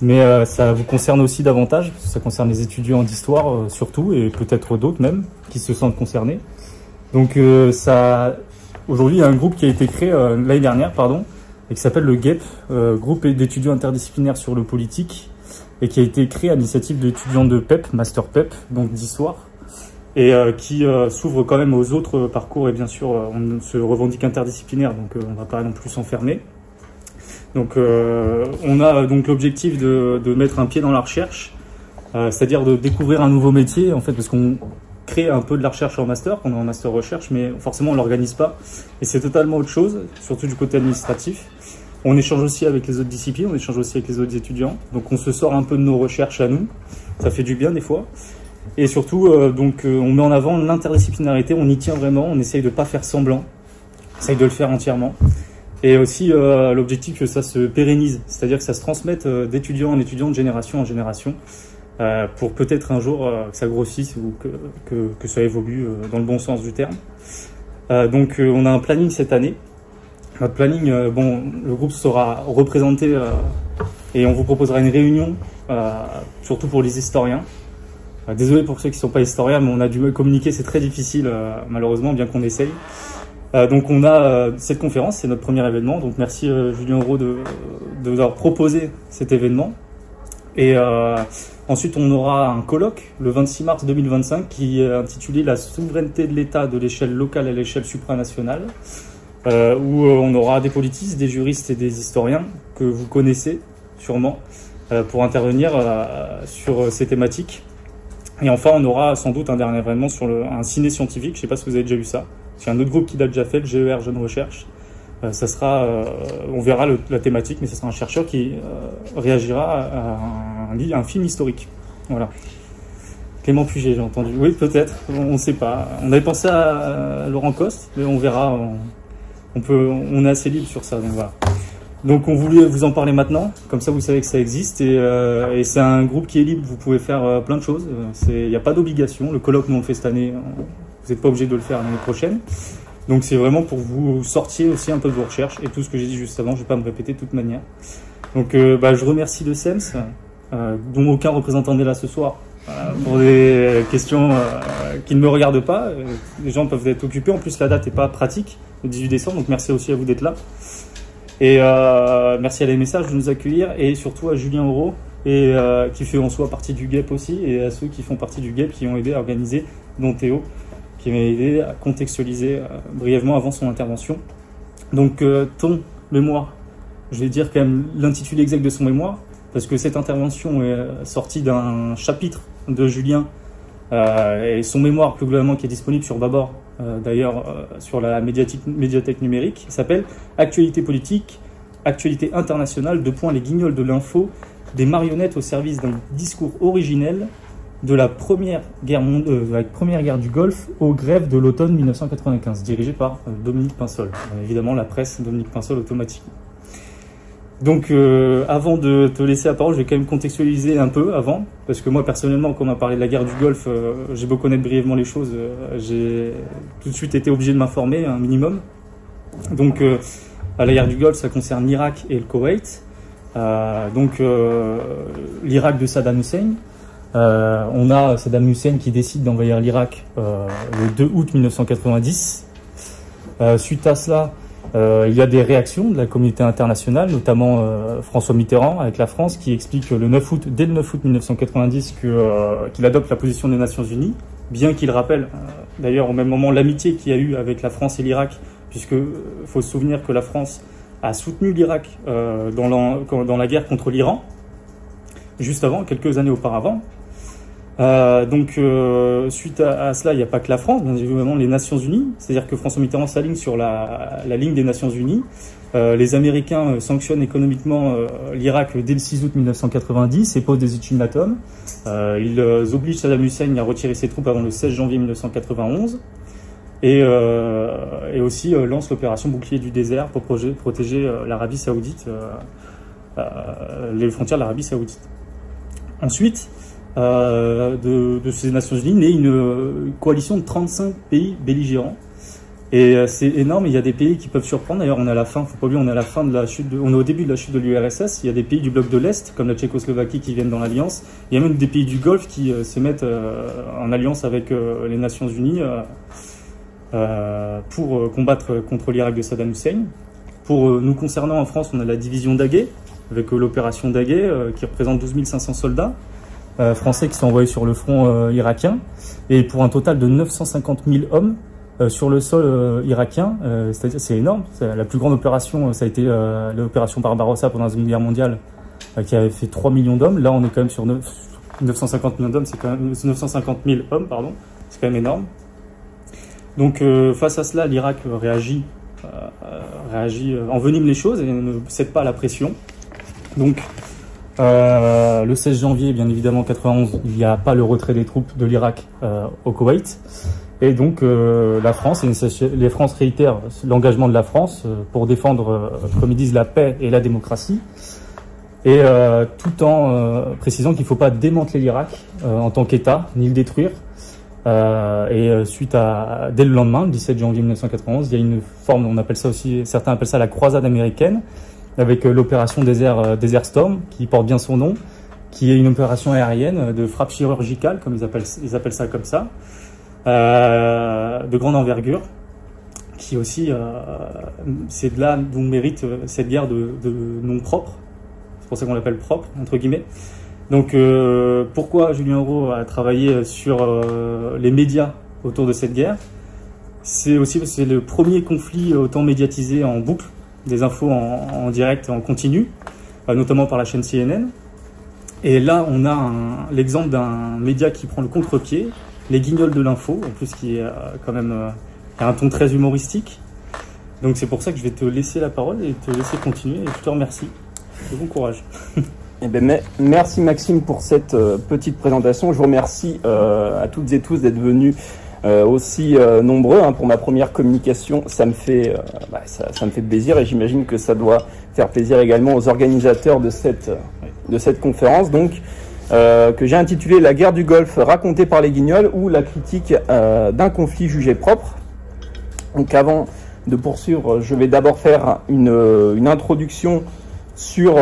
Mais ça vous concerne aussi davantage, ça concerne les étudiants d'histoire surtout, et peut-être d'autres même, qui se sentent concernés. Donc aujourd'hui, il y a un groupe qui a été créé l'année dernière, et qui s'appelle le GEP, groupe d'étudiants interdisciplinaires sur le politique, et qui a été créé à l'initiative d'étudiants de PEP, Master PEP, donc d'histoire, et qui s'ouvre quand même aux autres parcours, et bien sûr, on se revendique interdisciplinaire, donc on ne va pas non plus s'enfermer. Donc on a donc l'objectif de mettre un pied dans la recherche, c'est-à-dire de découvrir un nouveau métier, en fait, parce qu'on crée un peu de la recherche en master, on est en master recherche, mais forcément on l'organise pas, et c'est totalement autre chose, surtout du côté administratif. On échange aussi avec les autres disciplines, on échange aussi avec les autres étudiants, donc on se sort un peu de nos recherches à nous, ça fait du bien des fois. Et surtout, on met en avant l'interdisciplinarité, on y tient vraiment, on essaye de pas faire semblant, on essaye de le faire entièrement. Et aussi l'objectif que ça se pérennise, c'est-à-dire que ça se transmette d'étudiant en étudiant, de génération en génération, pour peut-être un jour que ça grossisse ou que ça évolue dans le bon sens du terme. Donc on a un planning cette année. Notre planning, le groupe sera représenté et on vous proposera une réunion, surtout pour les historiens. Désolé pour ceux qui ne sont pas historiens, mais on a dû communiquer, c'est très difficile malheureusement, bien qu'on essaye. Donc on a cette conférence, c'est notre premier événement, donc merci Julien Euro de nous avoir proposé cet événement. Et ensuite on aura un colloque le 26 mars 2025 qui est intitulé « La souveraineté de l'État de l'échelle locale à l'échelle supranationale », où on aura des politistes, des juristes et des historiens que vous connaissez sûrement pour intervenir sur ces thématiques. Et enfin on aura sans doute un dernier événement sur un ciné scientifique, je ne sais pas si vous avez déjà vu ça. C'est un autre groupe qui l'a déjà fait, le GER Jeune Recherche. Ça sera, on verra la thématique, mais ce sera un chercheur qui réagira à un film historique. Voilà. Clément Puget, j'ai entendu. Oui, peut-être, on ne sait pas. On avait pensé à Laurent Coste, mais on verra. On est assez libre sur ça, donc voilà. Donc on voulait vous en parler maintenant, comme ça vous savez que ça existe, et c'est un groupe qui est libre, vous pouvez faire plein de choses. Il n'y a pas d'obligation. Le colloque, nous on le fait cette année. Vous n'êtes pas obligé de le faire l'année prochaine. Donc c'est vraiment pour vous sortir aussi un peu de vos recherches. Et tout ce que j'ai dit juste avant, je ne vais pas me répéter de toute manière. Donc je remercie le SEMS, dont aucun représentant n'est là ce soir, pour des questions qui ne me regardent pas. Les gens peuvent être occupés. En plus, la date n'est pas pratique, le 18 décembre. Donc merci aussi à vous d'être là. Et merci à les messages de nous accueillir. Et surtout à Julien Euro, qui fait en soi partie du GEP aussi. Et à ceux qui font partie du GEP qui ont aidé à organiser, dont Théo, qui m'a aidé à contextualiser brièvement avant son intervention. Donc ton mémoire, je vais dire quand même l'intitulé exact de son mémoire, parce que cette intervention est sortie d'un chapitre de Julien, et son mémoire plus globalement qui est disponible sur Babor, d'ailleurs sur la médiathèque numérique, s'appelle « Actualité politique, actualité internationale, les guignols de l'info, des marionnettes au service d'un discours originel, de la première guerre du Golfe aux grèves de l'automne 1995, dirigé par Dominique Pinsol. Évidemment, la presse Dominique Pinsol automatiquement. Donc, avant de te laisser la parole, je vais quand même contextualiser un peu avant, parce que moi, personnellement, quand on m'a parlé de la guerre du Golfe, j'ai beau connaître brièvement les choses, j'ai tout de suite été obligé de m'informer un minimum. Donc, la guerre du Golfe, ça concerne l'Irak et le Koweït. L'Irak de Saddam Hussein. On a Saddam Hussein qui décide d'envahir l'Irak le 2 août 1990. Suite à cela, il y a des réactions de la communauté internationale, notamment François Mitterrand avec la France, qui explique dès le 9 août 1990 qu'il adopte la position des Nations Unies, bien qu'il rappelle d'ailleurs au même moment l'amitié qu'il y a eu avec la France et l'Irak, puisque faut se souvenir que la France a soutenu l'Irak dans la guerre contre l'Iran, juste avant, quelques années auparavant. Suite à cela, il n'y a pas que la France, bien évidemment les Nations Unies, c'est-à-dire que François Mitterrand s'aligne sur la ligne des Nations Unies. Les Américains sanctionnent économiquement l'Irak dès le 6 août 1990 et posent des ultimatums. Ils obligent Saddam Hussein à retirer ses troupes avant le 16 janvier 1991 et aussi lancent l'opération Bouclier du désert pour protéger l'Arabie Saoudite, les frontières de l'Arabie Saoudite. Ensuite, de ces Nations Unies naît une coalition de 35 pays belligérants Et c'est énorme, il y a des pays qui peuvent surprendre. D'ailleurs, on est à la fin, faut pas oublier, on est à la fin de la chute, on est au début de la chute de l'URSS. Il y a des pays du bloc de l'Est, comme la Tchécoslovaquie, qui viennent dans l'alliance. Il y a même des pays du Golfe qui se mettent en alliance avec les Nations Unies pour combattre contre l'Irak de Saddam Hussein. Pour nous concernant en France, on a la division Daguet, avec l'opération Daguet, qui représente 12 500 soldats français qui sont envoyés sur le front irakien, et pour un total de 950 000 hommes sur le sol irakien. C'est énorme. La plus grande opération, ça a été l'opération Barbarossa pendant la Seconde Guerre mondiale, qui avait fait 3 millions d'hommes. Là, on est quand même sur 950 millions d'hommes, c'est quand même 950 000 hommes, pardon. C'est quand même énorme. Donc, face à cela, l'Irak réagit, envenime les choses et ne cède pas à la pression. Donc, le 16 janvier, bien évidemment, 91, il n'y a pas le retrait des troupes de l'Irak au Koweït. Et donc, la France, les France réitèrent l'engagement de la France pour défendre, comme ils disent, la paix et la démocratie. Et tout en précisant qu'il ne faut pas démanteler l'Irak en tant qu'État, ni le détruire. Dès le lendemain, le 17 janvier 1991, il y a une forme, on appelle ça aussi, certains appellent ça la croisade américaine, avec l'opération Desert Storm, qui porte bien son nom, qui est une opération aérienne de frappe chirurgicale, comme ils appellent ça comme ça, de grande envergure, qui aussi, c'est de là d'où mérite cette guerre de nom propre. C'est pour ça qu'on l'appelle propre, entre guillemets. Donc, pourquoi Julien Aureau a travaillé sur les médias autour de cette guerre? C'est aussi parce que c'est le premier conflit autant médiatisé en boucle, des infos en direct et en continu, notamment par la chaîne CNN. Et là, on a l'exemple d'un média qui prend le contre-pied, les Guignols de l'info, en plus qui est quand même a un ton très humoristique. Donc c'est pour ça que je vais te laisser la parole et te laisser continuer. Et je te remercie. Et bon courage. Eh ben, merci Maxime pour cette petite présentation. Je vous remercie à toutes et tous d'être venus aussi nombreux pour ma première communication. Ça me fait plaisir et j'imagine que ça doit faire plaisir également aux organisateurs de cette conférence, donc que j'ai intitulée La guerre du Golfe racontée par les Guignols ou la critique d'un conflit jugé propre. Donc avant de poursuivre, je vais d'abord faire une introduction sur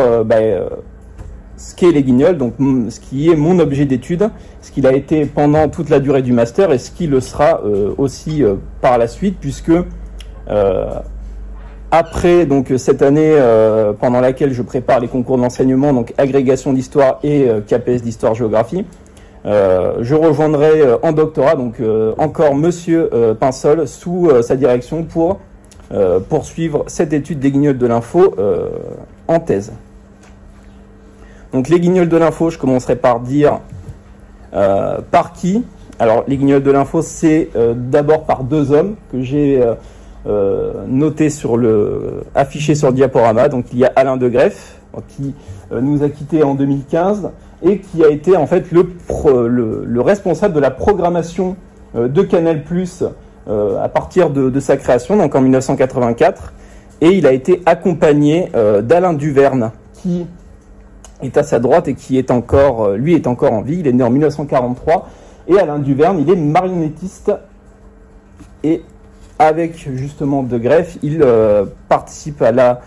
ce qu'est les Guignols, donc ce qui est mon objet d'étude, ce qu'il a été pendant toute la durée du master et ce qui le sera aussi par la suite, puisque après donc cette année pendant laquelle je prépare les concours d'enseignement, donc agrégation d'histoire et KPS d'histoire-géographie, je rejoindrai en doctorat donc encore Monsieur Pinsol sous sa direction pour poursuivre cette étude des Guignols de l'info en thèse. Donc les Guignols de l'info, je commencerai par dire par qui. Alors les Guignols de l'info, c'est d'abord par deux hommes que j'ai affichés sur le diaporama. Donc il y a Alain de Greff qui nous a quittés en 2015 et qui a été en fait le responsable de la programmation de Canal+ à partir de sa création, donc en 1984. Et il a été accompagné d'Alain Duverne qui est à sa droite et qui est encore, lui est encore en vie. Il est né en 1943 et Alain Duverne, il est marionnettiste et avec justement De Greff, il participe à la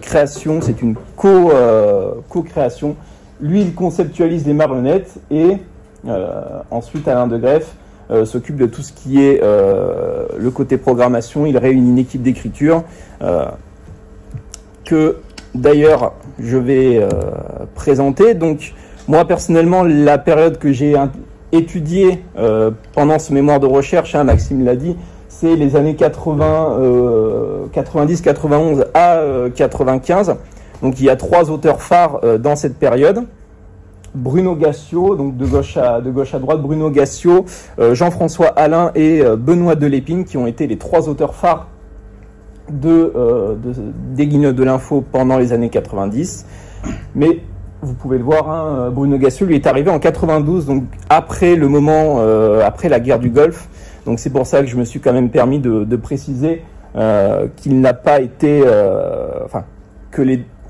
création, c'est une co-création. Lui, il conceptualise les marionnettes et ensuite Alain De Greff s'occupe de tout ce qui est le côté programmation. Il réunit une équipe d'écriture que d'ailleurs je vais présenter. Donc moi personnellement, la période que j'ai étudiée pendant ce mémoire de recherche, Maxime l'a dit, c'est les années 90, 91 à 95. Donc il y a trois auteurs phares dans cette période. Bruno Gassio, donc de gauche à droite, Bruno Gassio, Jean-François Alain et Benoît Delépine, qui ont été les trois auteurs phares des Guignols de l'info pendant les années 90. Mais vous pouvez le voir, Bruno Gassio lui est arrivé en 92, donc après le moment, après la guerre du Golfe. Donc c'est pour ça que je me suis quand même permis de préciser qu'il n'a pas été,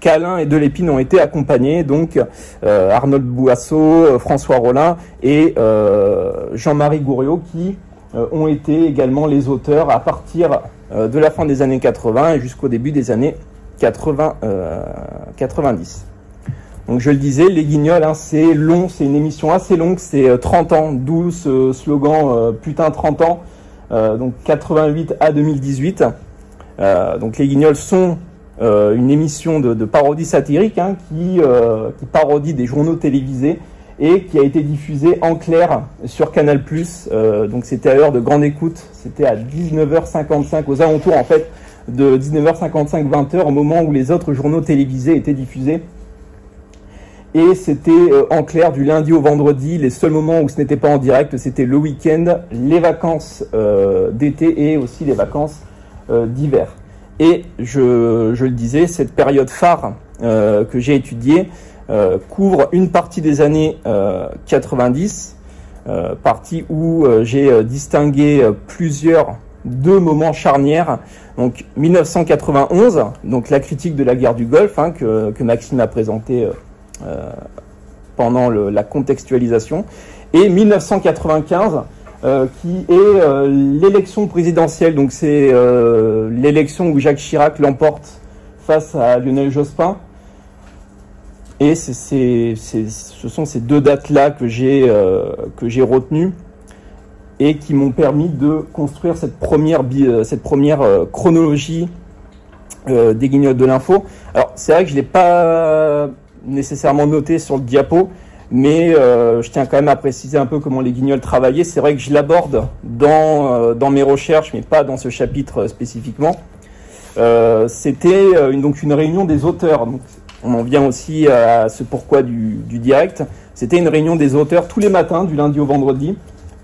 qu'Alain et Delépine ont été accompagnés, donc Arnold Boisseau, François Rollin et Jean-Marie Gouriot, qui ont été également les auteurs à partir de la fin des années 80 et jusqu'au début des années 90. Donc je le disais, Les Guignols, hein, c'est long, c'est une émission assez longue, c'est 30 ans, d'où ce slogan putain 30 ans, donc 88 à 2018. Donc Les Guignols sont une émission de parodie satirique, hein, qui parodie des journaux télévisés et qui a été diffusée en clair sur Canal+. Donc c'était à l'heure de grande écoute, c'était à 19h55, aux alentours en fait de 19h55, 20h, au moment où les autres journaux télévisés étaient diffusés. Et c'était en clair du lundi au vendredi. Les seuls moments où ce n'était pas en direct, c'était le week-end, les vacances d'été et aussi les vacances d'hiver. Et je le disais, cette période phare que j'ai étudiée couvre une partie des années 90, partie où j'ai distingué deux moments charnières. Donc 1991, donc la critique de la guerre du Golfe, hein, que Maxime a présenté pendant la contextualisation, et 1995 qui est l'élection présidentielle. Donc c'est l'élection où Jacques Chirac l'emporte face à Lionel Jospin, et ce sont ces deux dates-là que j'ai retenues et qui m'ont permis de construire cette première chronologie des Guignols de l'info. Alors c'est vrai que je l'ai pas nécessairement noté sur le diapo, mais je tiens quand même à préciser un peu comment les Guignols travaillaient. C'est vrai que je l'aborde dans mes recherches, mais pas dans ce chapitre spécifiquement. C'était donc une réunion des auteurs. Donc, on en vient aussi à ce pourquoi du direct. C'était une réunion des auteurs tous les matins, du lundi au vendredi,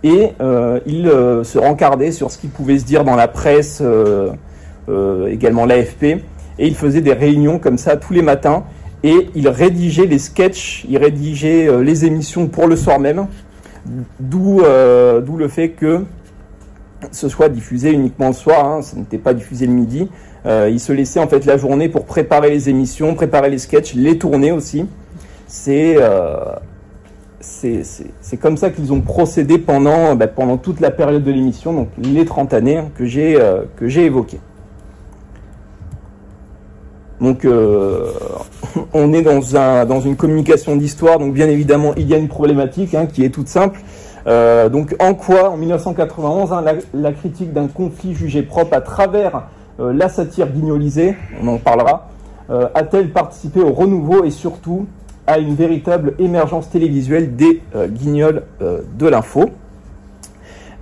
et ils se rencardaient sur ce qui pouvait se dire dans la presse, également l'AFP, et ils faisaient des réunions comme ça tous les matins. Et il rédigeait les sketchs, il rédigeait les émissions pour le soir même, d'où le fait que ce soit diffusé uniquement le soir, hein, ça n'était pas diffusé le midi. Il se laissait en fait la journée pour préparer les émissions, préparer les sketchs, les tourner aussi. C'est comme ça qu'ils ont procédé pendant toute la période de l'émission, donc les 30 années, hein, que j'ai évoquées. Donc on est dans une communication d'histoire, donc bien évidemment il y a une problématique, hein, qui est toute simple. Donc en quoi, en 1991, hein, la critique d'un conflit jugé propre à travers la satire guignolisée, on en parlera, a-t-elle participé au renouveau et surtout à une véritable émergence télévisuelle des Guignols de l'info?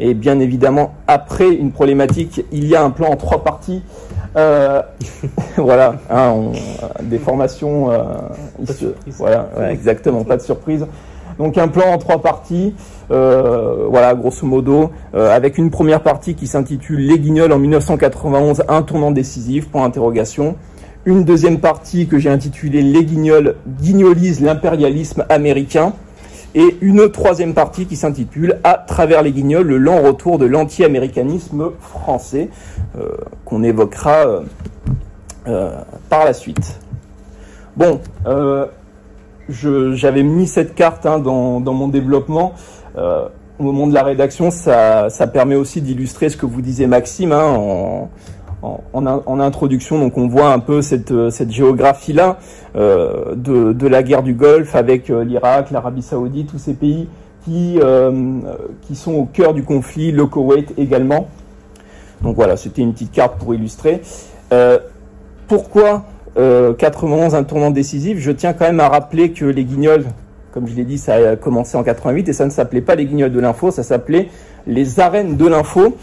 Et bien évidemment, après une problématique, il y a un plan en 3 parties. Voilà, hein, des formations. Voilà, ouais, exactement, pas de surprise. Donc un plan en 3 parties, voilà, grosso modo, avec une première partie qui s'intitule Les Guignols en 1991, un tournant décisif, point d'interrogation. Une deuxième partie que j'ai intitulée Les Guignols guignolisent l'impérialisme américain. Et une troisième partie qui s'intitule À travers les Guignols, le lent retour de l'anti-américanisme français, qu'on évoquera par la suite. Bon, j'avais mis cette carte, hein, dans mon développement. Au moment de la rédaction, ça permet aussi d'illustrer ce que vous disait Maxime, hein, en introduction. Donc on voit un peu cette géographie-là de la guerre du Golfe avec l'Irak, l'Arabie Saoudite, tous ces pays qui sont au cœur du conflit, le Koweït également. Donc voilà, c'était une petite carte pour illustrer. Pourquoi 91, un tournant décisif? Je tiens quand même à rappeler que les Guignols, comme je l'ai dit, ça a commencé en 88 et ça ne s'appelait pas les Guignols de l'info, ça s'appelait les arènes de l'info.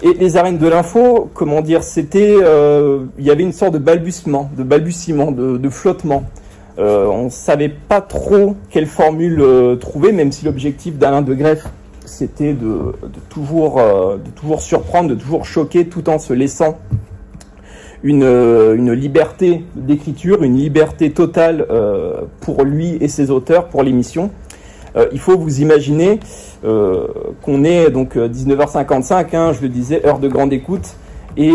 Et les arènes de l'info, comment dire, c'était, il y avait une sorte de balbutiement, de flottement. On savait pas trop quelle formule trouver, même si l'objectif d'Alain de Greff, c'était de toujours surprendre, de toujours choquer, tout en se laissant une liberté d'écriture, une liberté totale pour lui et ses auteurs, pour l'émission. Il faut vous imaginer qu'on est donc 19h55, hein, je le disais, heure de grande écoute, et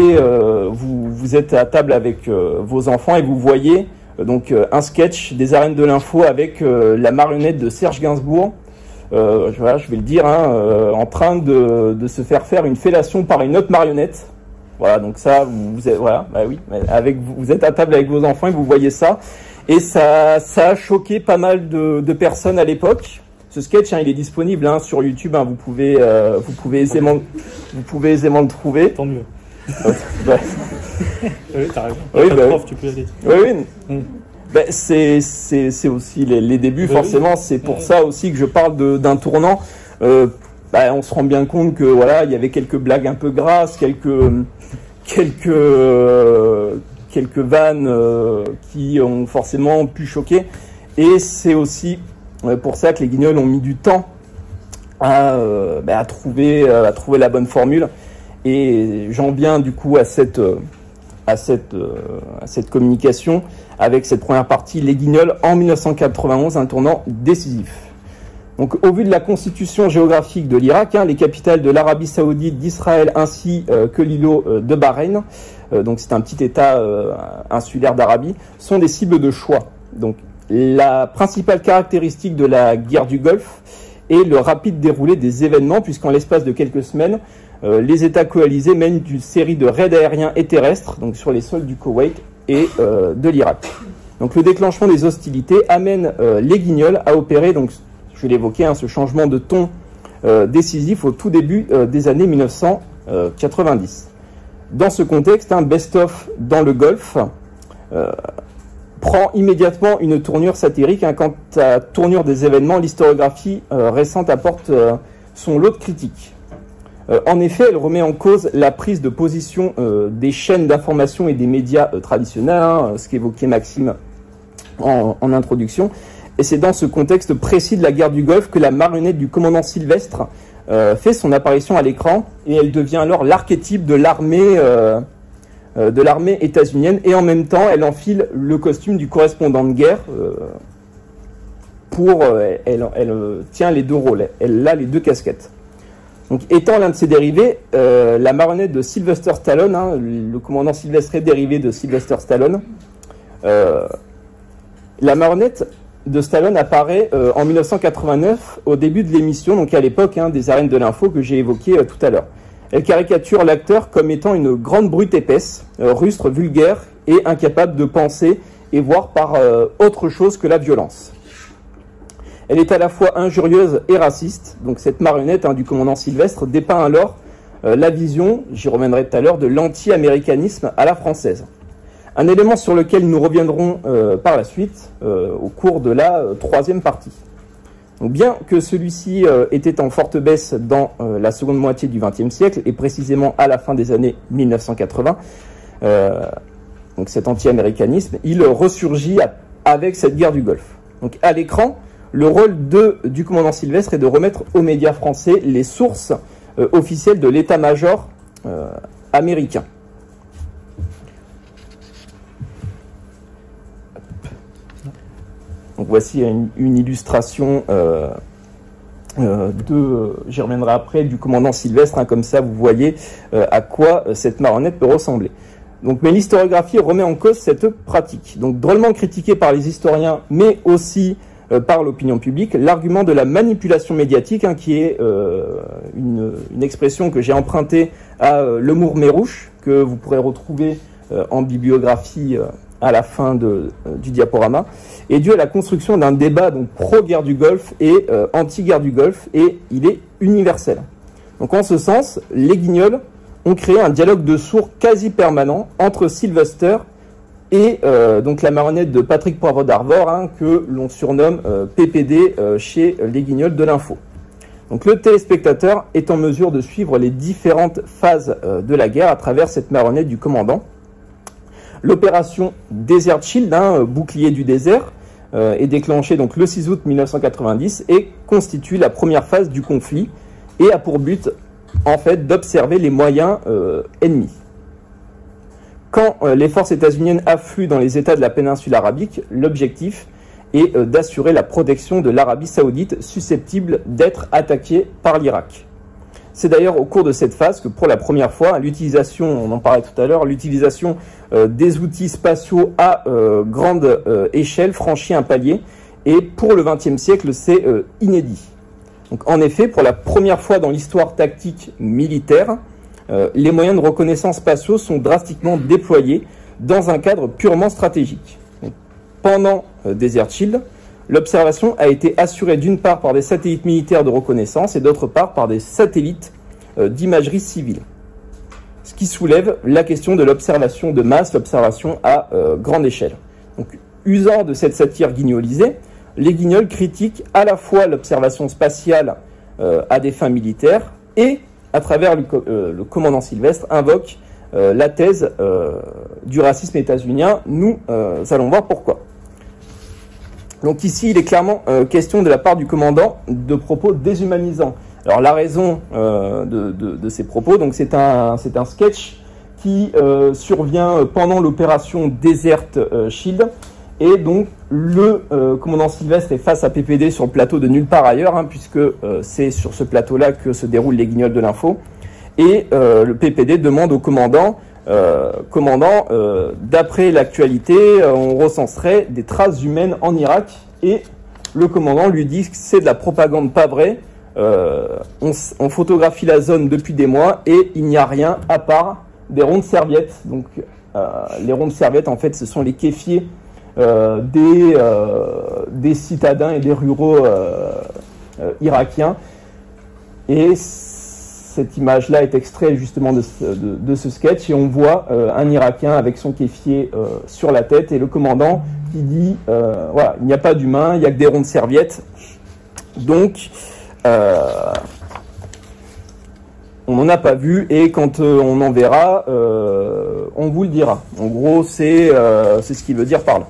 vous êtes à table avec vos enfants et vous voyez donc un sketch des arènes de l'info avec la marionnette de Serge Gainsbourg, voilà, je vais le dire, hein, en train de se faire une fellation par une autre marionnette. Voilà, donc ça, vous êtes, voilà, bah oui, vous êtes à table avec vos enfants et vous voyez ça. Et ça a choqué pas mal de personnes à l'époque. Ce sketch, hein, il est disponible hein, sur YouTube. Hein, vous pouvez aisément le trouver. Tant mieux. Ouais. Oui, t'as raison. Oui, bah, prof, tu peux y aller. Oui. Ben, c'est aussi les débuts, forcément. C'est pour ça aussi que je parle d'un tournant. On se rend bien compte que voilà, il y avait quelques blagues un peu grasses, quelques vannes qui ont forcément pu choquer. Et c'est aussi pour ça que les Guignols ont mis du temps à trouver la bonne formule. Et j'en viens du coup à cette communication avec cette première partie, les Guignols en 1991, un tournant décisif. Donc, au vu de la constitution géographique de l'Irak, hein, les capitales de l'Arabie Saoudite, d'Israël ainsi que l'îlot de Bahreïn, donc c'est un petit État insulaire d'Arabie, sont des cibles de choix. Donc, la principale caractéristique de la guerre du Golfe est le rapide déroulé des événements, puisqu'en l'espace de quelques semaines, les États coalisés mènent une série de raids aériens et terrestres, donc sur les sols du Koweït et de l'Irak. Donc, le déclenchement des hostilités amène les Guignols à opérer, donc je l'évoquais, hein, ce changement de ton décisif au tout début des années 1990. Dans ce contexte, un best-of dans le Golfe prend immédiatement une tournure satirique. Hein, quant à la tournure des événements, l'historiographie récente apporte son lot de critiques. En effet, elle remet en cause la prise de position des chaînes d'information et des médias traditionnels, hein, ce qu'évoquait Maxime en introduction. Et c'est dans ce contexte précis de la guerre du Golfe que la marionnette du commandant Sylvestre fait son apparition à l'écran, et elle devient alors l'archétype de l'armée états-unienne, et en même temps elle enfile le costume du correspondant de guerre elle tient les deux rôles, elle a les deux casquettes. Donc, étant l'un de ses dérivés, la marionnette de Sylvester Stallone, hein, le commandant Sylvestre est dérivé de Sylvester Stallone, la marionnette de Stallone apparaît en 1989 au début de l'émission, donc à l'époque hein, des arènes de l'info que j'ai évoquées tout à l'heure. Elle caricature l'acteur comme étant une grande brute épaisse, rustre, vulgaire et incapable de penser et voir par autre chose que la violence. Elle est à la fois injurieuse et raciste, donc cette marionnette hein, du commandant Sylvestre dépeint alors la vision, j'y reviendrai tout à l'heure, de l'anti-américanisme à la française. Un élément sur lequel nous reviendrons par la suite au cours de la troisième partie. Donc, bien que celui-ci était en forte baisse dans la seconde moitié du XXe siècle, et précisément à la fin des années 1980, donc cet anti-américanisme, il ressurgit avec cette guerre du Golfe. Donc à l'écran, le rôle du commandant Sylvestre est de remettre aux médias français les sources officielles de l'état-major américain. Donc voici une illustration j'y reviendrai après, du commandant Sylvestre, hein, comme ça vous voyez à quoi cette marionnette peut ressembler. Donc, mais l'historiographie remet en cause cette pratique. Donc drôlement critiquée par les historiens, mais aussi par l'opinion publique, l'argument de la manipulation médiatique, hein, qui est une expression que j'ai empruntée à Lemour Mérouche, que vous pourrez retrouver en bibliographie à la fin du diaporama, est dû à la construction d'un débat donc pro-guerre du Golfe et anti-guerre du Golfe, et il est universel. Donc en ce sens, les Guignols ont créé un dialogue de sourds quasi permanent entre Sylvester et donc la marionnette de Patrick Poivre d'Arvor, hein, que l'on surnomme PPD chez les Guignols de l'info. Donc le téléspectateur est en mesure de suivre les différentes phases de la guerre à travers cette marionnette du commandant. L'opération Desert Shield, hein, bouclier du désert, est déclenchée donc le 6 août 1990 et constitue la première phase du conflit et a pour but en fait d'observer les moyens ennemis. Quand les forces états-uniennes affluent dans les États de la péninsule arabique, l'objectif est d'assurer la protection de l'Arabie saoudite susceptible d'être attaquée par l'Irak. C'est d'ailleurs au cours de cette phase que pour la première fois, l'utilisation, on en parlait tout à l'heure, l'utilisation des outils spatiaux à grande échelle franchit un palier, et pour le XXe siècle, c'est inédit. Donc, en effet, pour la première fois dans l'histoire tactique militaire, les moyens de reconnaissance spatiaux sont drastiquement déployés dans un cadre purement stratégique. Donc, pendant Desert Shield, l'observation a été assurée d'une part par des satellites militaires de reconnaissance et d'autre part par des satellites d'imagerie civile. Ce qui soulève la question de l'observation de masse, l'observation à grande échelle. Donc, usant de cette satire guignolisée, les guignols critiquent à la fois l'observation spatiale à des fins militaires et, à travers le commandant Sylvestre, invoquent la thèse du racisme états-unien. Nous allons voir pourquoi. Donc ici, il est clairement question de la part du commandant de propos déshumanisants. Alors la raison de ces propos, donc c'est un sketch qui survient pendant l'opération Desert Shield. Et donc, le commandant Sylvestre est face à PPD sur le plateau de nulle part ailleurs, puisque c'est sur ce plateau-là que se déroulent les guignols de l'info. Et le PPD demande au commandant, d'après l'actualité, on recenserait des traces humaines en Irak. Et le commandant lui dit que c'est de la propagande pas vraie. On photographie la zone depuis des mois et il n'y a rien à part des rondes serviettes. Donc, les rondes serviettes, en fait, ce sont les kéfiers des citadins et des ruraux irakiens. Et cette image-là est extraite justement de ce sketch et on voit un Irakien avec son kéfier sur la tête et le commandant qui dit voilà, il n'y a pas d'humain, il n'y a que des rondes serviettes. Donc on n'en a pas vu et quand on en verra, on vous le dira. En gros, c'est ce qu'il veut dire par là.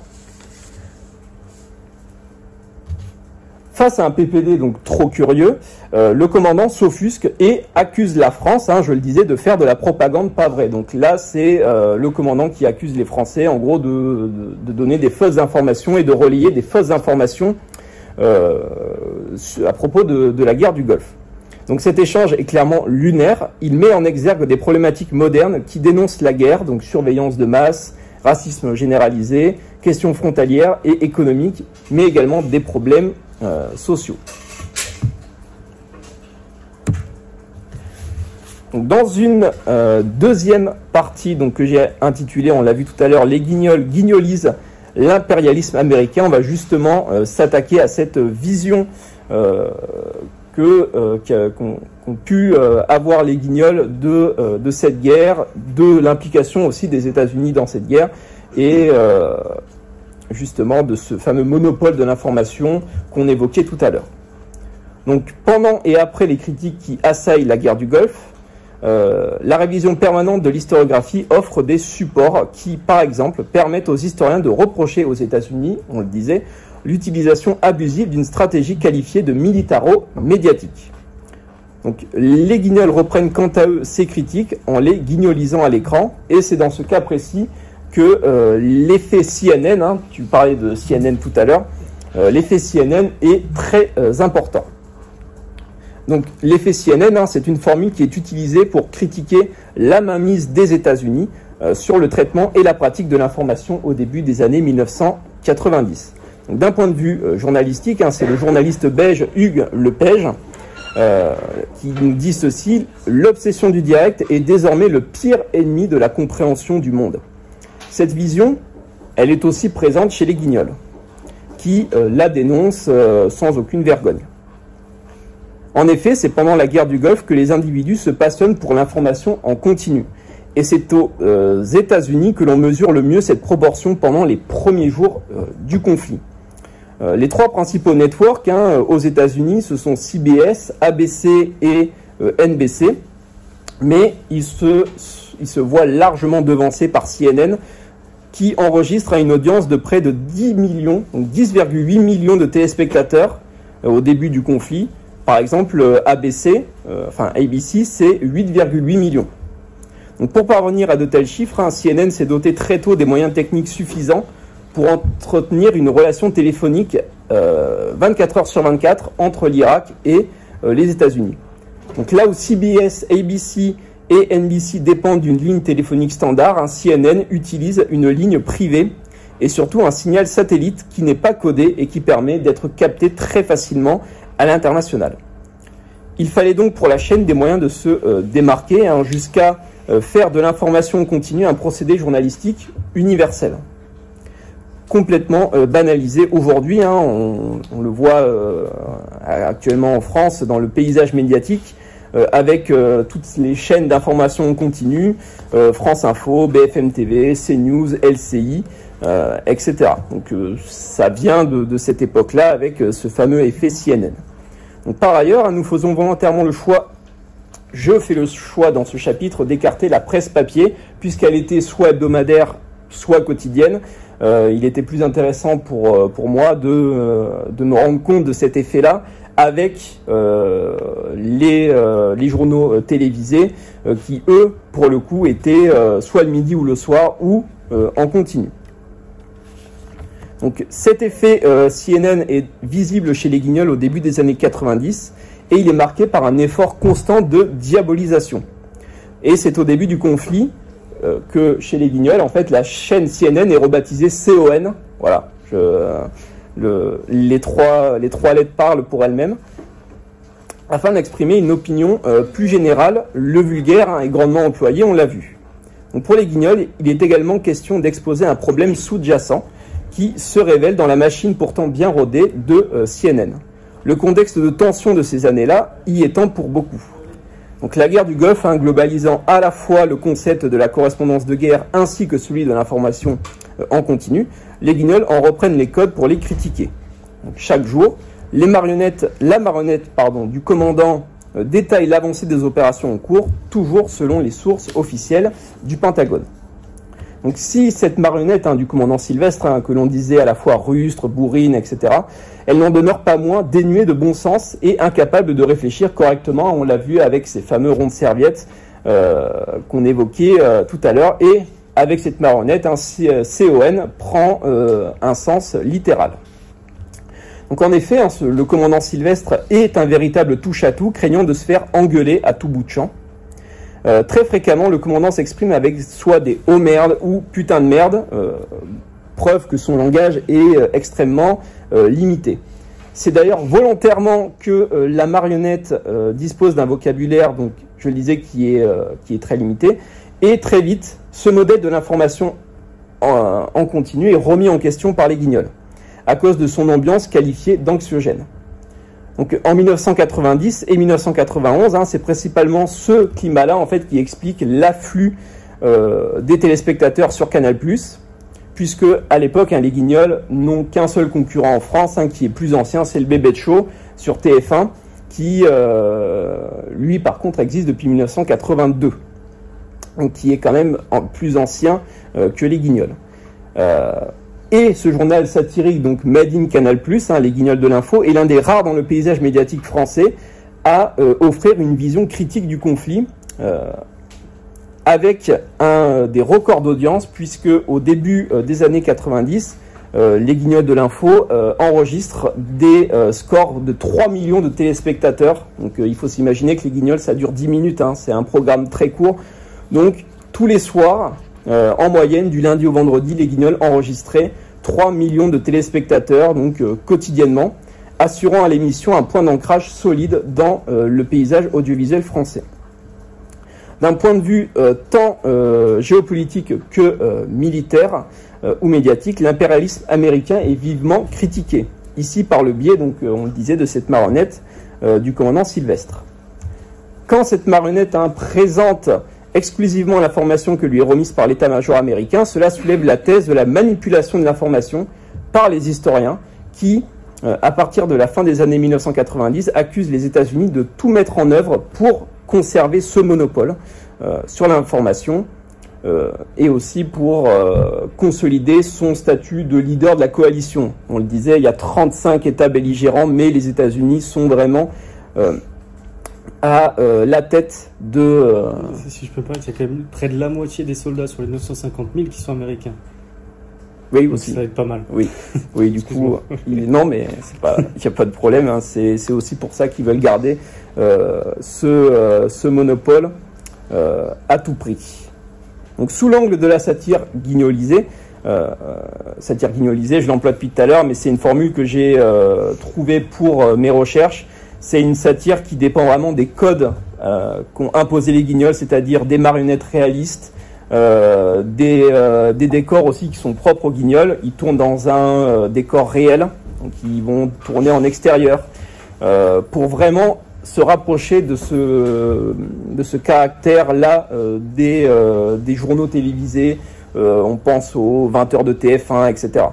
Face à un PPD donc trop curieux, le commandant s'offusque et accuse la France, je le disais, de faire de la propagande pas vraie. Donc là, c'est le commandant qui accuse les Français, en gros, de donner des fausses informations et de relayer des fausses informations à propos de la guerre du Golfe. Donc cet échange est clairement lunaire. Il met en exergue des problématiques modernes qui dénoncent la guerre, donc surveillance de masse, racisme généralisé, questions frontalières et économiques, mais également des problèmes sociaux. Donc, dans une deuxième partie donc, que j'ai intitulée, on l'a vu tout à l'heure, les guignols guignolisent l'impérialisme américain, on va justement s'attaquer à cette vision qu'ont pu avoir les guignols de cette guerre, de l'implication aussi des États-Unis dans cette guerre et justement de ce fameux monopole de l'information qu'on évoquait tout à l'heure. Donc pendant et après les critiques qui assaillent la guerre du Golfe, la révision permanente de l'historiographie offre des supports qui, par exemple, permettent aux historiens de reprocher aux États-Unis, on le disait, l'utilisation abusive d'une stratégie qualifiée de militaro-médiatique. Donc les guignols reprennent quant à eux ces critiques en les guignolisant à l'écran, et c'est dans ce cas précis que l'effet CNN, tu parlais de CNN tout à l'heure, l'effet CNN est très important. Donc l'effet CNN, c'est une formule qui est utilisée pour critiquer la mainmise des États-Unis sur le traitement et la pratique de l'information au début des années 1990. D'un point de vue journalistique, c'est le journaliste belge Hugues Lepage qui nous dit ceci: l'obsession du direct est désormais le pire ennemi de la compréhension du monde. Cette vision, elle est aussi présente chez les guignols, qui la dénoncent sans aucune vergogne. En effet, c'est pendant la guerre du Golfe que les individus se passionnent pour l'information en continu. Et c'est aux États-Unis que l'on mesure le mieux cette proportion pendant les premiers jours du conflit. Les trois principaux networks aux États-Unis, ce sont CBS, ABC et NBC, mais ils se voient largement devancés par CNN, qui enregistre une audience de près de 10 millions, donc 10,8 millions de téléspectateurs au début du conflit. Par exemple, ABC, c'est 8,8 millions. Donc pour parvenir à de tels chiffres, CNN s'est doté très tôt des moyens techniques suffisants pour entretenir une relation téléphonique 24 heures sur 24 entre l'Irak et les États-Unis. Donc là où CBS, ABC et NBC dépendent d'une ligne téléphonique standard, CNN utilise une ligne privée et surtout un signal satellite qui n'est pas codé et qui permet d'être capté très facilement à l'international. Il fallait donc pour la chaîne des moyens de se démarquer, hein, jusqu'à faire de l'information continue un procédé journalistique universel. Complètement banalisé aujourd'hui, hein, on le voit actuellement en France dans le paysage médiatique, avec toutes les chaînes d'information continue, France Info, BFM TV, CNews, LCI, etc. Donc ça vient de cette époque-là avec ce fameux effet CNN. Donc, par ailleurs, nous faisons volontairement le choix, je fais le choix dans ce chapitre d'écarter la presse papier, puisqu'elle était soit hebdomadaire, soit quotidienne. Il était plus intéressant pour moi de me rendre compte de cet effet-là avec les journaux télévisés qui, eux, pour le coup, étaient soit le midi ou le soir ou en continu. Donc cet effet CNN est visible chez les Guignols au début des années 90 et il est marqué par un effort constant de diabolisation. Et c'est au début du conflit que chez les Guignols, en fait, la chaîne CNN est rebaptisée CON. Voilà, les trois lettres parlent pour elles-mêmes, afin d'exprimer une opinion plus générale. Le vulgaire, hein, est grandement employé, on l'a vu. Donc pour les Guignols, il est également question d'exposer un problème sous-jacent qui se révèle dans la machine pourtant bien rodée de CNN. Le contexte de tension de ces années-là y étant pour beaucoup. Donc la guerre du Golfe, hein, globalisant à la fois le concept de la correspondance de guerre ainsi que celui de l'information en continu, les Guignols en reprennent les codes pour les critiquer. Donc, chaque jour, la marionnette du commandant détaille l'avancée des opérations en cours, toujours selon les sources officielles du Pentagone. Donc si cette marionnette, hein, du commandant Sylvestre, hein, que l'on disait à la fois rustre, bourrine, etc., elle n'en demeure pas moins dénuée de bon sens et incapable de réfléchir correctement. On l'a vu avec ces fameux ronds de serviettes qu'on évoquait tout à l'heure. Et avec cette marionnette, hein, CON prend un sens littéral. Donc en effet, hein, le commandant Sylvestre est un véritable touche-à-tout, craignant de se faire engueuler à tout bout de champ. Très fréquemment, le commandant s'exprime avec soit des « oh merde » ou « putain de merde », preuve que son langage est extrêmement limité. C'est d'ailleurs volontairement que la marionnette dispose d'un vocabulaire, donc je le disais, qui est très limité, et très vite, ce modèle de l'information en continu est remis en question par les Guignols, à cause de son ambiance qualifiée d'anxiogène. Donc en 1990 et 1991, hein, c'est principalement ce climat-là en fait qui explique l'afflux des téléspectateurs sur Canal+, puisque à l'époque, hein, les Guignols n'ont qu'un seul concurrent en France, hein, qui est plus ancien, c'est le Bébé de Show sur TF1, qui lui par contre existe depuis 1982, donc qui est quand même plus ancien que les Guignols. Et ce journal satirique, donc Made in Canal+, hein, les Guignols de l'info, est l'un des rares dans le paysage médiatique français à offrir une vision critique du conflit, avec des records d'audience, puisque au début des années 90, les Guignols de l'info enregistrent des scores de 3 millions de téléspectateurs. Donc il faut s'imaginer que les Guignols, ça dure 10 minutes, hein, c'est un programme très court. Donc tous les soirs, en moyenne, du lundi au vendredi, les Guignols enregistraient 3 millions de téléspectateurs, donc quotidiennement, assurant à l'émission un point d'ancrage solide dans le paysage audiovisuel français. D'un point de vue tant géopolitique que militaire ou médiatique, l'impérialisme américain est vivement critiqué, ici par le biais, donc on le disait, de cette marionnette du commandant Sylvestre. Quand cette marionnette, hein, présente exclusivement l'information que lui est remise par l'état-major américain, cela soulève la thèse de la manipulation de l'information par les historiens qui, à partir de la fin des années 1990, accusent les États-Unis de tout mettre en œuvre pour conserver ce monopole sur l'information et aussi pour consolider son statut de leader de la coalition. On le disait, il y a 35 États belligérants, mais les États-Unis sont vraiment à la tête de... Si je peux pas, il y a quand même près de la moitié des soldats sur les 950 000 qui sont américains. Oui, aussi. Ça va être pas mal. Oui, oui, du coup, non, mais il n'y a pas de problème. Hein, c'est aussi pour ça qu'ils veulent garder ce monopole à tout prix. Donc, sous l'angle de la satire guignolisée, je l'emploie depuis tout à l'heure, mais c'est une formule que j'ai trouvée pour mes recherches. C'est une satire qui dépend vraiment des codes qu'ont imposé les Guignols, c'est-à-dire des marionnettes réalistes, des décors aussi qui sont propres aux Guignols. Ils tournent dans un décor réel, donc ils vont tourner en extérieur pour vraiment se rapprocher de ce caractère-là des journaux télévisés. On pense aux 20h de TF1, etc.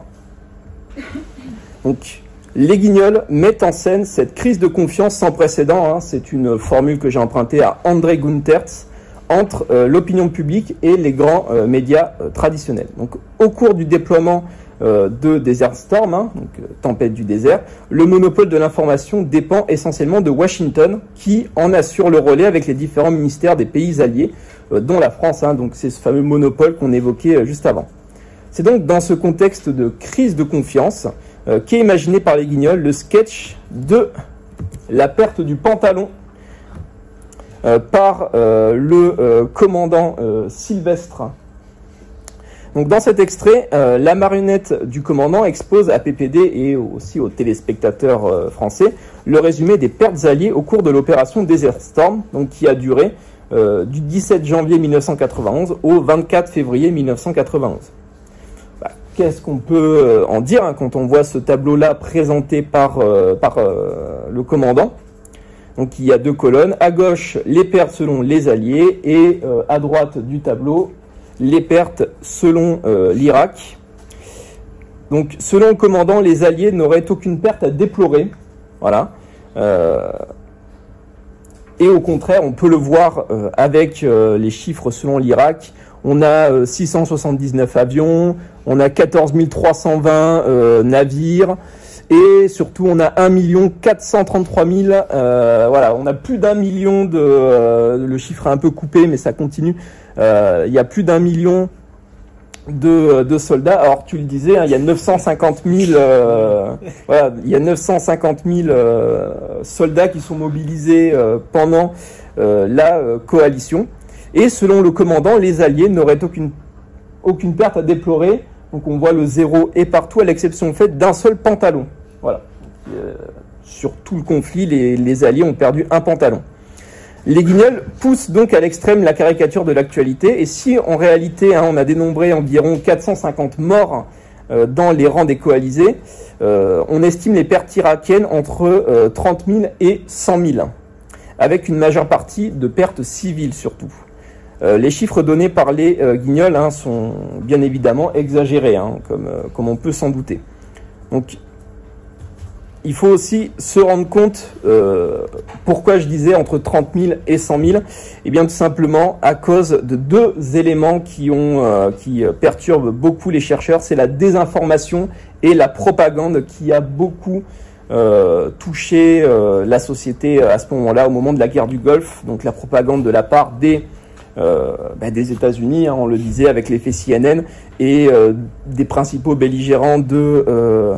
Donc, les Guignols mettent en scène cette crise de confiance sans précédent. C'est une formule que j'ai empruntée à André Guntertz, entre l'opinion publique et les grands médias traditionnels. Donc, au cours du déploiement de Desert Storm, donc tempête du désert, le monopole de l'information dépend essentiellement de Washington, qui en assure le relais avec les différents ministères des pays alliés, dont la France. Donc, c'est ce fameux monopole qu'on évoquait juste avant. C'est donc dans ce contexte de crise de confiance qu'est imaginé par les Guignols le sketch de la perte du pantalon par le commandant Sylvestre. Donc dans cet extrait, la marionnette du commandant expose à PPD et aussi aux téléspectateurs français le résumé des pertes alliées au cours de l'opération Desert Storm, donc qui a duré du 17 janvier 1991 au 24 février 1991. Qu'est-ce qu'on peut en dire quand on voit ce tableau-là présenté par le commandant? Donc il y a deux colonnes, à gauche les pertes selon les Alliés et à droite du tableau les pertes selon l'Irak. Donc selon le commandant, les Alliés n'auraient aucune perte à déplorer. Voilà. Et au contraire, on peut le voir avec les chiffres selon l'Irak. On a 679 avions, on a 14 320 navires, et surtout on a 1 433 000, voilà, on a plus d'1 million le chiffre est un peu coupé, mais ça continue, il y a plus d'1 million de soldats. Alors tu le disais, il y a 950 000, voilà, il y a 950 000 soldats qui sont mobilisés pendant la coalition. Et selon le commandant, les Alliés n'auraient aucune perte à déplorer. Donc on voit le zéro est partout, à l'exception faite d'un seul pantalon. Voilà. Sur tout le conflit, les Alliés ont perdu un pantalon. Les Guignols poussent donc à l'extrême la caricature de l'actualité. Et si en réalité, on a dénombré environ 450 morts dans les rangs des coalisés, on estime les pertes irakiennes entre 30 000 et 100 000, avec une majeure partie de pertes civiles surtout. Les chiffres donnés par les Guignols sont bien évidemment exagérés, comme on peut s'en douter. Donc, il faut aussi se rendre compte pourquoi je disais entre 30 000 et 100 000. Eh bien, tout simplement à cause de deux éléments qui perturbent beaucoup les chercheurs. C'est la désinformation et la propagande qui a beaucoup touché la société à ce moment-là, au moment de la guerre du Golfe. Donc, la propagande de la part des États-Unis, on le disait avec l'effet CNN, et des principaux belligérants de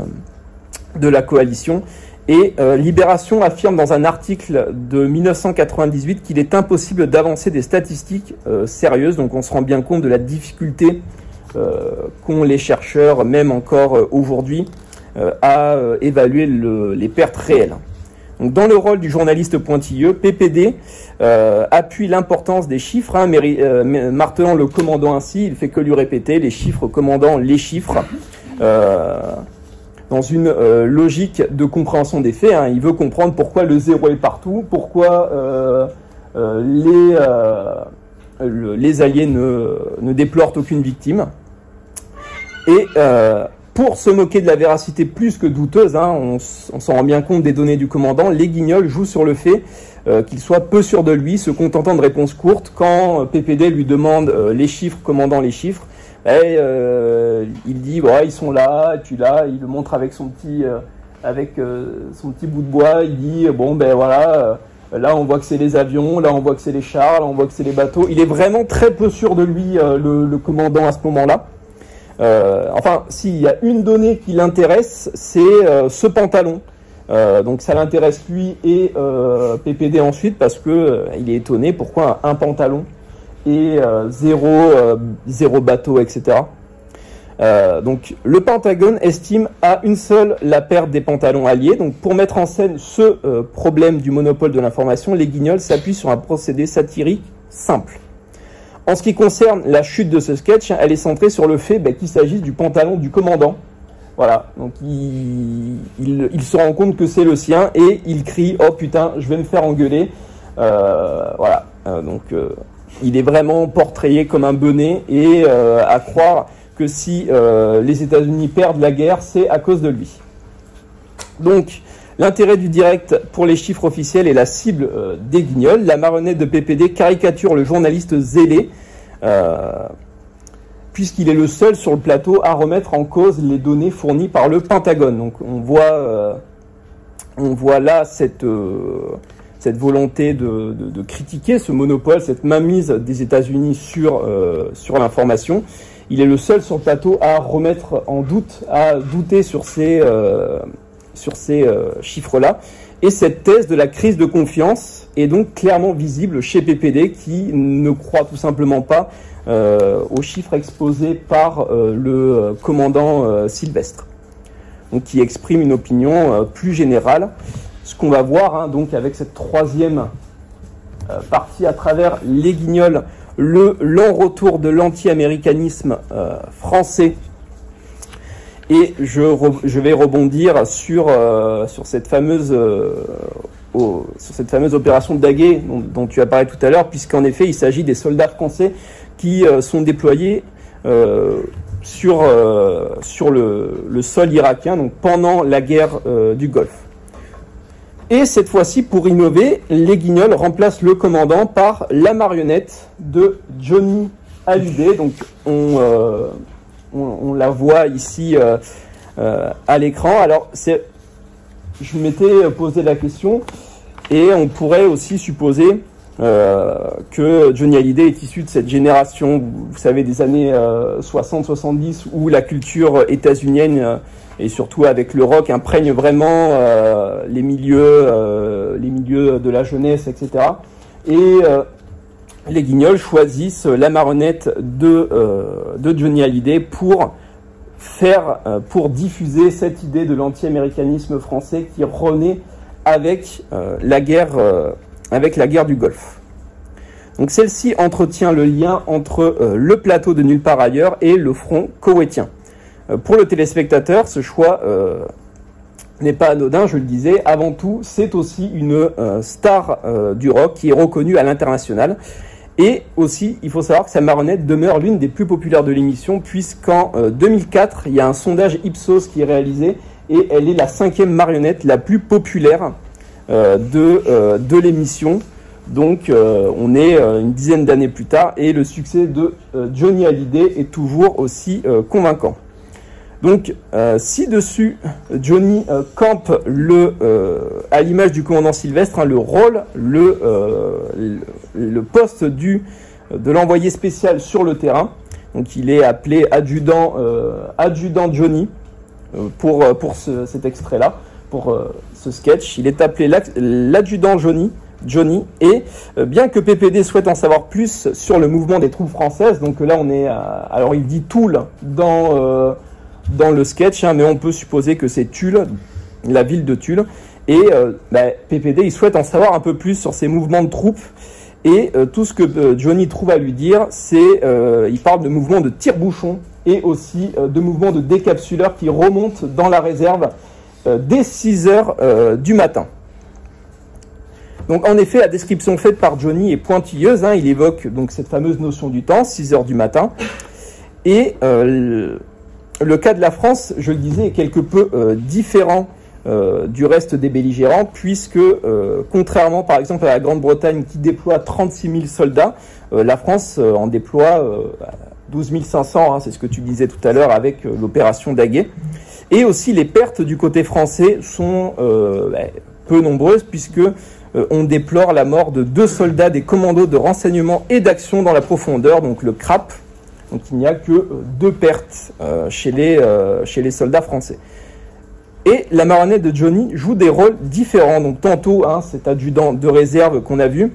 la coalition. Et Libération affirme dans un article de 1998 qu'il est impossible d'avancer des statistiques sérieuses. Donc on se rend bien compte de la difficulté qu'ont les chercheurs, même encore aujourd'hui, à évaluer les pertes réelles. Donc, dans le rôle du journaliste pointilleux, PPD appuie l'importance des chiffres, martelant le commandant ainsi, il fait que lui répéter les chiffres, commandant les chiffres, dans une logique de compréhension des faits. Il veut comprendre pourquoi le zéro est partout, pourquoi les Alliés ne déplorent aucune victime. Et pour se moquer de la véracité plus que douteuse, on s'en rend bien compte des données du commandant, les Guignols jouent sur le fait qu'il soit peu sûr de lui, se contentant de réponses courtes. Quand PPD lui demande les chiffres, commandant les chiffres, il dit ils sont là, et puis là, il le montre avec son petit bout de bois, il dit là on voit que c'est les avions, là on voit que c'est les chars, là on voit que c'est les bateaux. Il est vraiment très peu sûr de lui, le commandant à ce moment-là. S'il y a une donnée qui l'intéresse, c'est ce pantalon. Donc ça l'intéresse lui et PPD ensuite, parce que il est étonné pourquoi un pantalon et zéro bateau, etc. Donc le Pentagone estime à une seule la perte des pantalons alliés. Donc pour mettre en scène ce problème du monopole de l'information, les Guignols s'appuient sur un procédé satirique simple. En ce qui concerne la chute de ce sketch, elle est centrée sur le fait qu'il s'agisse du pantalon du commandant. Voilà, donc il se rend compte que c'est le sien et il crie « Oh putain, je vais me faire engueuler ». Voilà, donc il est vraiment portrayé comme un bonnet et à croire que si les États-Unis perdent la guerre, c'est à cause de lui. Donc, l'intérêt du direct pour les chiffres officiels est la cible des Guignols. La marionnette de PPD caricature le journaliste zélé, puisqu'il est le seul sur le plateau à remettre en cause les données fournies par le Pentagone. Donc, on voit là cette volonté de critiquer ce monopole, cette mainmise des États-Unis sur l'information. Il est le seul sur le plateau à remettre en doute, à douter sur ces chiffres-là. Et cette thèse de la crise de confiance est donc clairement visible chez PPD, qui ne croit tout simplement pas aux chiffres exposés par le commandant Sylvestre, donc qui exprime une opinion plus générale. Ce qu'on va voir donc avec cette troisième partie à travers les Guignols, le lent retour de l'anti-américanisme français. Et je vais rebondir sur cette fameuse opération Daguet dont tu as parlé tout à l'heure, puisqu'en effet il s'agit des soldats français qui sont déployés sur le sol irakien, donc pendant la guerre du Golfe. Et cette fois-ci, pour innover, les Guignols remplacent le commandant par la marionnette de Johnny Hallyday. Donc on la voit ici à l'écran. Alors je m'étais posé la question, et on pourrait aussi supposer que Johnny Hallyday est issu de cette génération, vous savez, des années 60-70, où la culture états-unienne et surtout avec le rock imprègne vraiment les milieux de la jeunesse, etc. Et les Guignols choisissent la marionnette de Johnny Hallyday pour diffuser cette idée de l'anti-américanisme français qui renaît avec la guerre du Golfe. Donc celle-ci entretient le lien entre le plateau de Nulle part ailleurs et le front koweïtien. Pour le téléspectateur, ce choix n'est pas anodin, je le disais. Avant tout, c'est aussi une star du rock qui est reconnue à l'international. Et aussi, il faut savoir que sa marionnette demeure l'une des plus populaires de l'émission, puisqu'en 2004, il y a un sondage Ipsos qui est réalisé, et elle est la 5e marionnette la plus populaire de l'émission. Donc on est une dizaine d'années plus tard, et le succès de Johnny Hallyday est toujours aussi convaincant. Donc, ci-dessus, Johnny campe à l'image du commandant Sylvestre, le rôle, le poste de l'envoyé spécial sur le terrain. Donc, il est appelé adjudant Johnny pour cet extrait-là, pour ce sketch. Il est appelé l'adjudant Johnny. Et bien que PPD souhaite en savoir plus sur le mouvement des troupes françaises, donc là on est alors il dit Toul dans le sketch, mais on peut supposer que c'est Tulle, la ville de Tulle, et PPD il souhaite en savoir un peu plus sur ces mouvements de troupes, et tout ce que Johnny trouve à lui dire, c'est il parle de mouvements de tire-bouchon et aussi de mouvements de décapsuleurs qui remontent dans la réserve dès 6 heures du matin. Donc en effet, la description faite par Johnny est pointilleuse, il évoque donc cette fameuse notion du temps, 6 heures du matin, et le cas de la France, je le disais, est quelque peu différent du reste des belligérants, puisque contrairement par exemple à la Grande-Bretagne qui déploie 36 000 soldats, la France en déploie 12 500, c'est ce que tu disais tout à l'heure avec l'opération Daguet. Et aussi les pertes du côté français sont peu nombreuses, puisque on déplore la mort de 2 soldats des commandos de renseignement et d'action dans la profondeur, donc le CRAP. Donc il n'y a que 2 pertes chez les soldats français. Et la marionnette de Johnny joue des rôles différents. Donc tantôt cet adjudant de réserve qu'on a vu,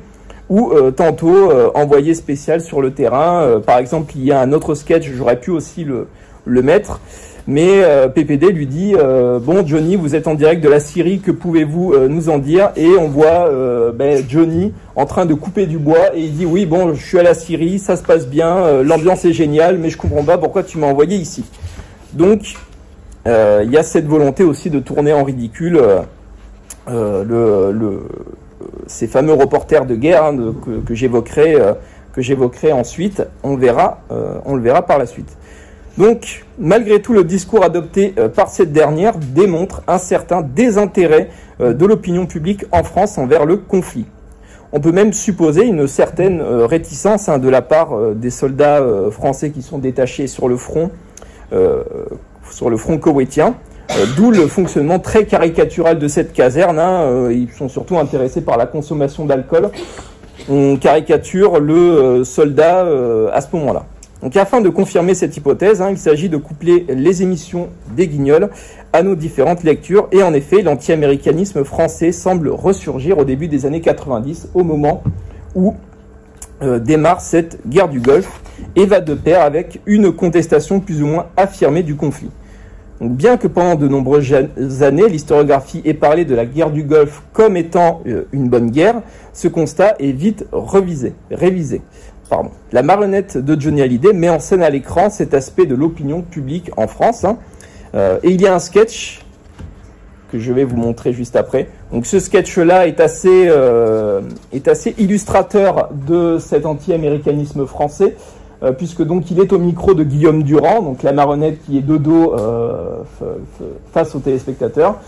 ou tantôt envoyé spécial sur le terrain. Par exemple, il y a un autre sketch, j'aurais pu aussi le le mettre. Mais PPD lui dit bon Johnny, vous êtes en direct de la Syrie, que pouvez-vous nous en dire? Et on voit Johnny en train de couper du bois et il dit oui bon je suis à la Syrie, ça se passe bien, l'ambiance est géniale, mais je comprends pas pourquoi tu m'as envoyé ici. Donc il y a cette volonté aussi de tourner en ridicule ces fameux reporters de guerre hein, que j'évoquerai ensuite. On le verra par la suite. Donc, malgré tout, le discours adopté par cette dernière démontre un certain désintérêt de l'opinion publique en France envers le conflit. On peut même supposer une certaine réticence hein, de la part des soldats français qui sont détachés sur le front koweïtien, d'où le fonctionnement très caricatural de cette caserne. Hein, ils sont surtout intéressés par la consommation d'alcool. On caricature le soldat à ce moment-là. Donc afin de confirmer cette hypothèse, hein, il s'agit de coupler les émissions des Guignols à nos différentes lectures. Et en effet, l'anti-américanisme français semble ressurgir au début des années 90, au moment où démarre cette guerre du Golfe, et va de pair avec une contestation plus ou moins affirmée du conflit. Donc, bien que pendant de nombreuses années, l'historiographie ait parlé de la guerre du Golfe comme étant une bonne guerre, ce constat est vite révisé. La marionnette de Johnny Hallyday met en scène à l'écran cet aspect de l'opinion publique en France. Hein. Et il y a un sketch que je vais vous montrer juste après. Donc ce sketch-là est assez illustrateur de cet anti-américanisme français, puisque donc il est au micro de Guillaume Durand, donc la marionnette qui est de dos face aux téléspectateurs.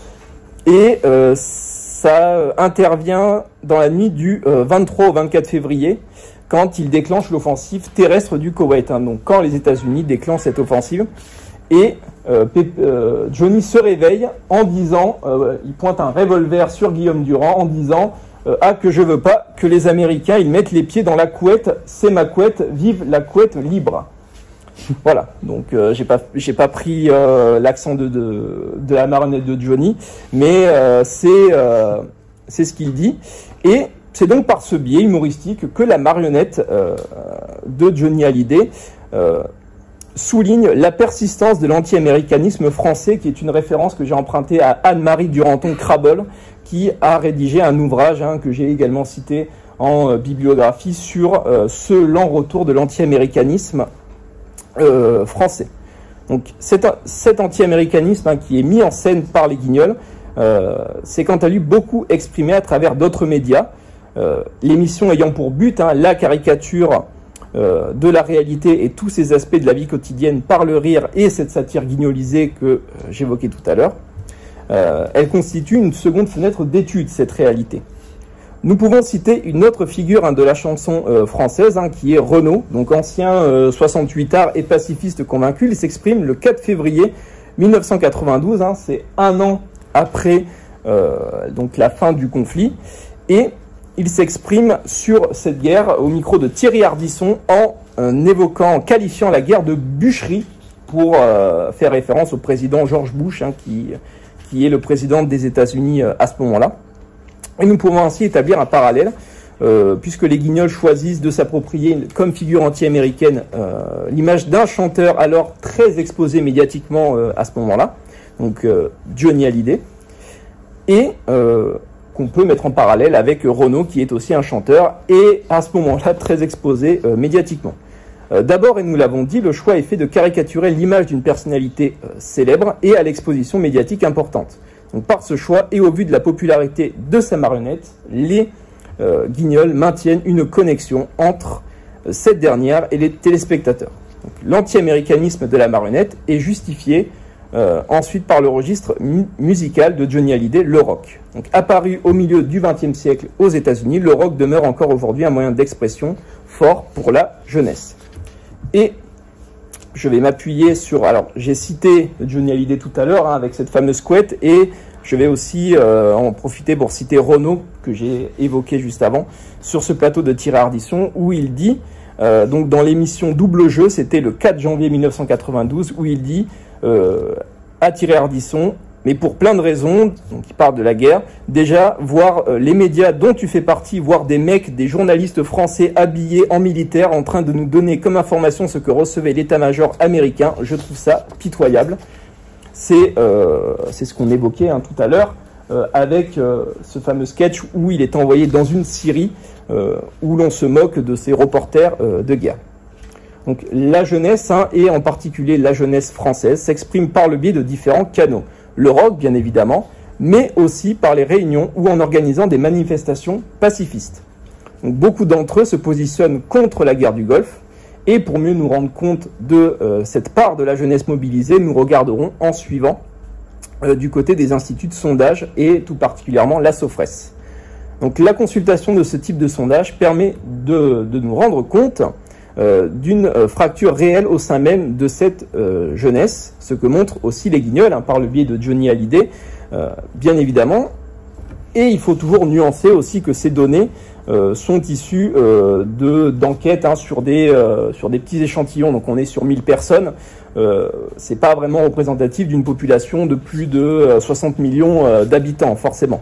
Et ça intervient dans la nuit du 23 au 24 février, quand il déclenche l'offensive terrestre du Koweït. Hein, donc quand les États-Unis déclenchent cette offensive. Et Johnny se réveille en disant, il pointe un revolver sur Guillaume Durand en disant que je veux pas que les Américains ils mettent les pieds dans la couette, c'est ma couette, vive la couette libre. Voilà, donc j'ai pas pris l'accent de la marionnette de Johnny, mais c'est ce qu'il dit. Et c'est donc par ce biais humoristique que la marionnette de Johnny Hallyday souligne la persistance de l'anti-américanisme français, qui est une référence que j'ai empruntée à Anne-Marie Duranton-Crabol, qui a rédigé un ouvrage hein, que j'ai également cité en bibliographie sur ce lent retour de l'anti-américanisme français. Donc cet anti-américanisme hein, qui est mis en scène par les Guignols, c'est quant à lui beaucoup exprimé à travers d'autres médias, l'émission ayant pour but hein, la caricature de la réalité et tous ces aspects de la vie quotidienne par le rire et cette satire guignolisée que j'évoquais tout à l'heure. Elle constitue une seconde fenêtre d'étude, cette réalité. Nous pouvons citer une autre figure hein, de la chanson française, hein, qui est Renaud, donc ancien 68ard et pacifiste convaincu. Il s'exprime le 4 février 1992, hein, c'est un an après donc la fin du conflit, et il s'exprime sur cette guerre au micro de Thierry Ardisson en qualifiant la guerre de bûcherie pour faire référence au président George Bush, hein, qui est le président des États-Unis à ce moment-là. Et nous pouvons ainsi établir un parallèle, puisque les Guignols choisissent de s'approprier comme figure anti-américaine l'image d'un chanteur alors très exposé médiatiquement à ce moment-là, donc Johnny Hallyday, et qu'on peut mettre en parallèle avec Renaud, qui est aussi un chanteur, et à ce moment-là très exposé médiatiquement. D'abord, et nous l'avons dit, le choix est fait de caricaturer l'image d'une personnalité célèbre et à l'exposition médiatique importante. Donc par ce choix, et au vu de la popularité de sa marionnette, les Guignols maintiennent une connexion entre cette dernière et les téléspectateurs. L'anti-américanisme de la marionnette est justifié ensuite par le registre musical de Johnny Hallyday, le rock. Donc, apparu au milieu du XXe siècle aux États-Unis, le rock demeure encore aujourd'hui un moyen d'expression fort pour la jeunesse. Et je vais m'appuyer sur... Alors, j'ai cité Johnny Hallyday tout à l'heure, hein, avec cette fameuse couette, et je vais aussi en profiter pour citer Renaud, que j'ai évoqué juste avant, sur ce plateau de Thierry Ardisson, où il dit, donc dans l'émission Double Jeu, c'était le 4 janvier 1992, où il dit... à Thierry Ardisson, mais pour plein de raisons, donc il parle de la guerre. Déjà, voir les médias dont tu fais partie, voir des mecs, des journalistes français habillés en militaire en train de nous donner comme information ce que recevait l'état-major américain, je trouve ça pitoyable. C'est ce qu'on évoquait tout à l'heure, avec ce fameux sketch où il est envoyé dans une Syrie où l'on se moque de ces reporters de guerre. Donc la jeunesse, et en particulier la jeunesse française, s'exprime par le biais de différents canaux. Le rock, bien évidemment, mais aussi par les réunions ou en organisant des manifestations pacifistes. Donc, beaucoup d'entre eux se positionnent contre la guerre du Golfe, et pour mieux nous rendre compte de cette part de la jeunesse mobilisée, nous regarderons en suivant du côté des instituts de sondage, et tout particulièrement la Sofres. Donc la consultation de ce type de sondage permet de nous rendre compte d'une fracture réelle au sein même de cette jeunesse, ce que montrent aussi les Guignols, par le biais de Johnny Hallyday, bien évidemment. Et il faut toujours nuancer aussi que ces données sont issues d'enquêtes sur des petits échantillons, donc on est sur 1000 personnes, c'est pas vraiment représentatif d'une population de plus de 60 millions d'habitants, forcément.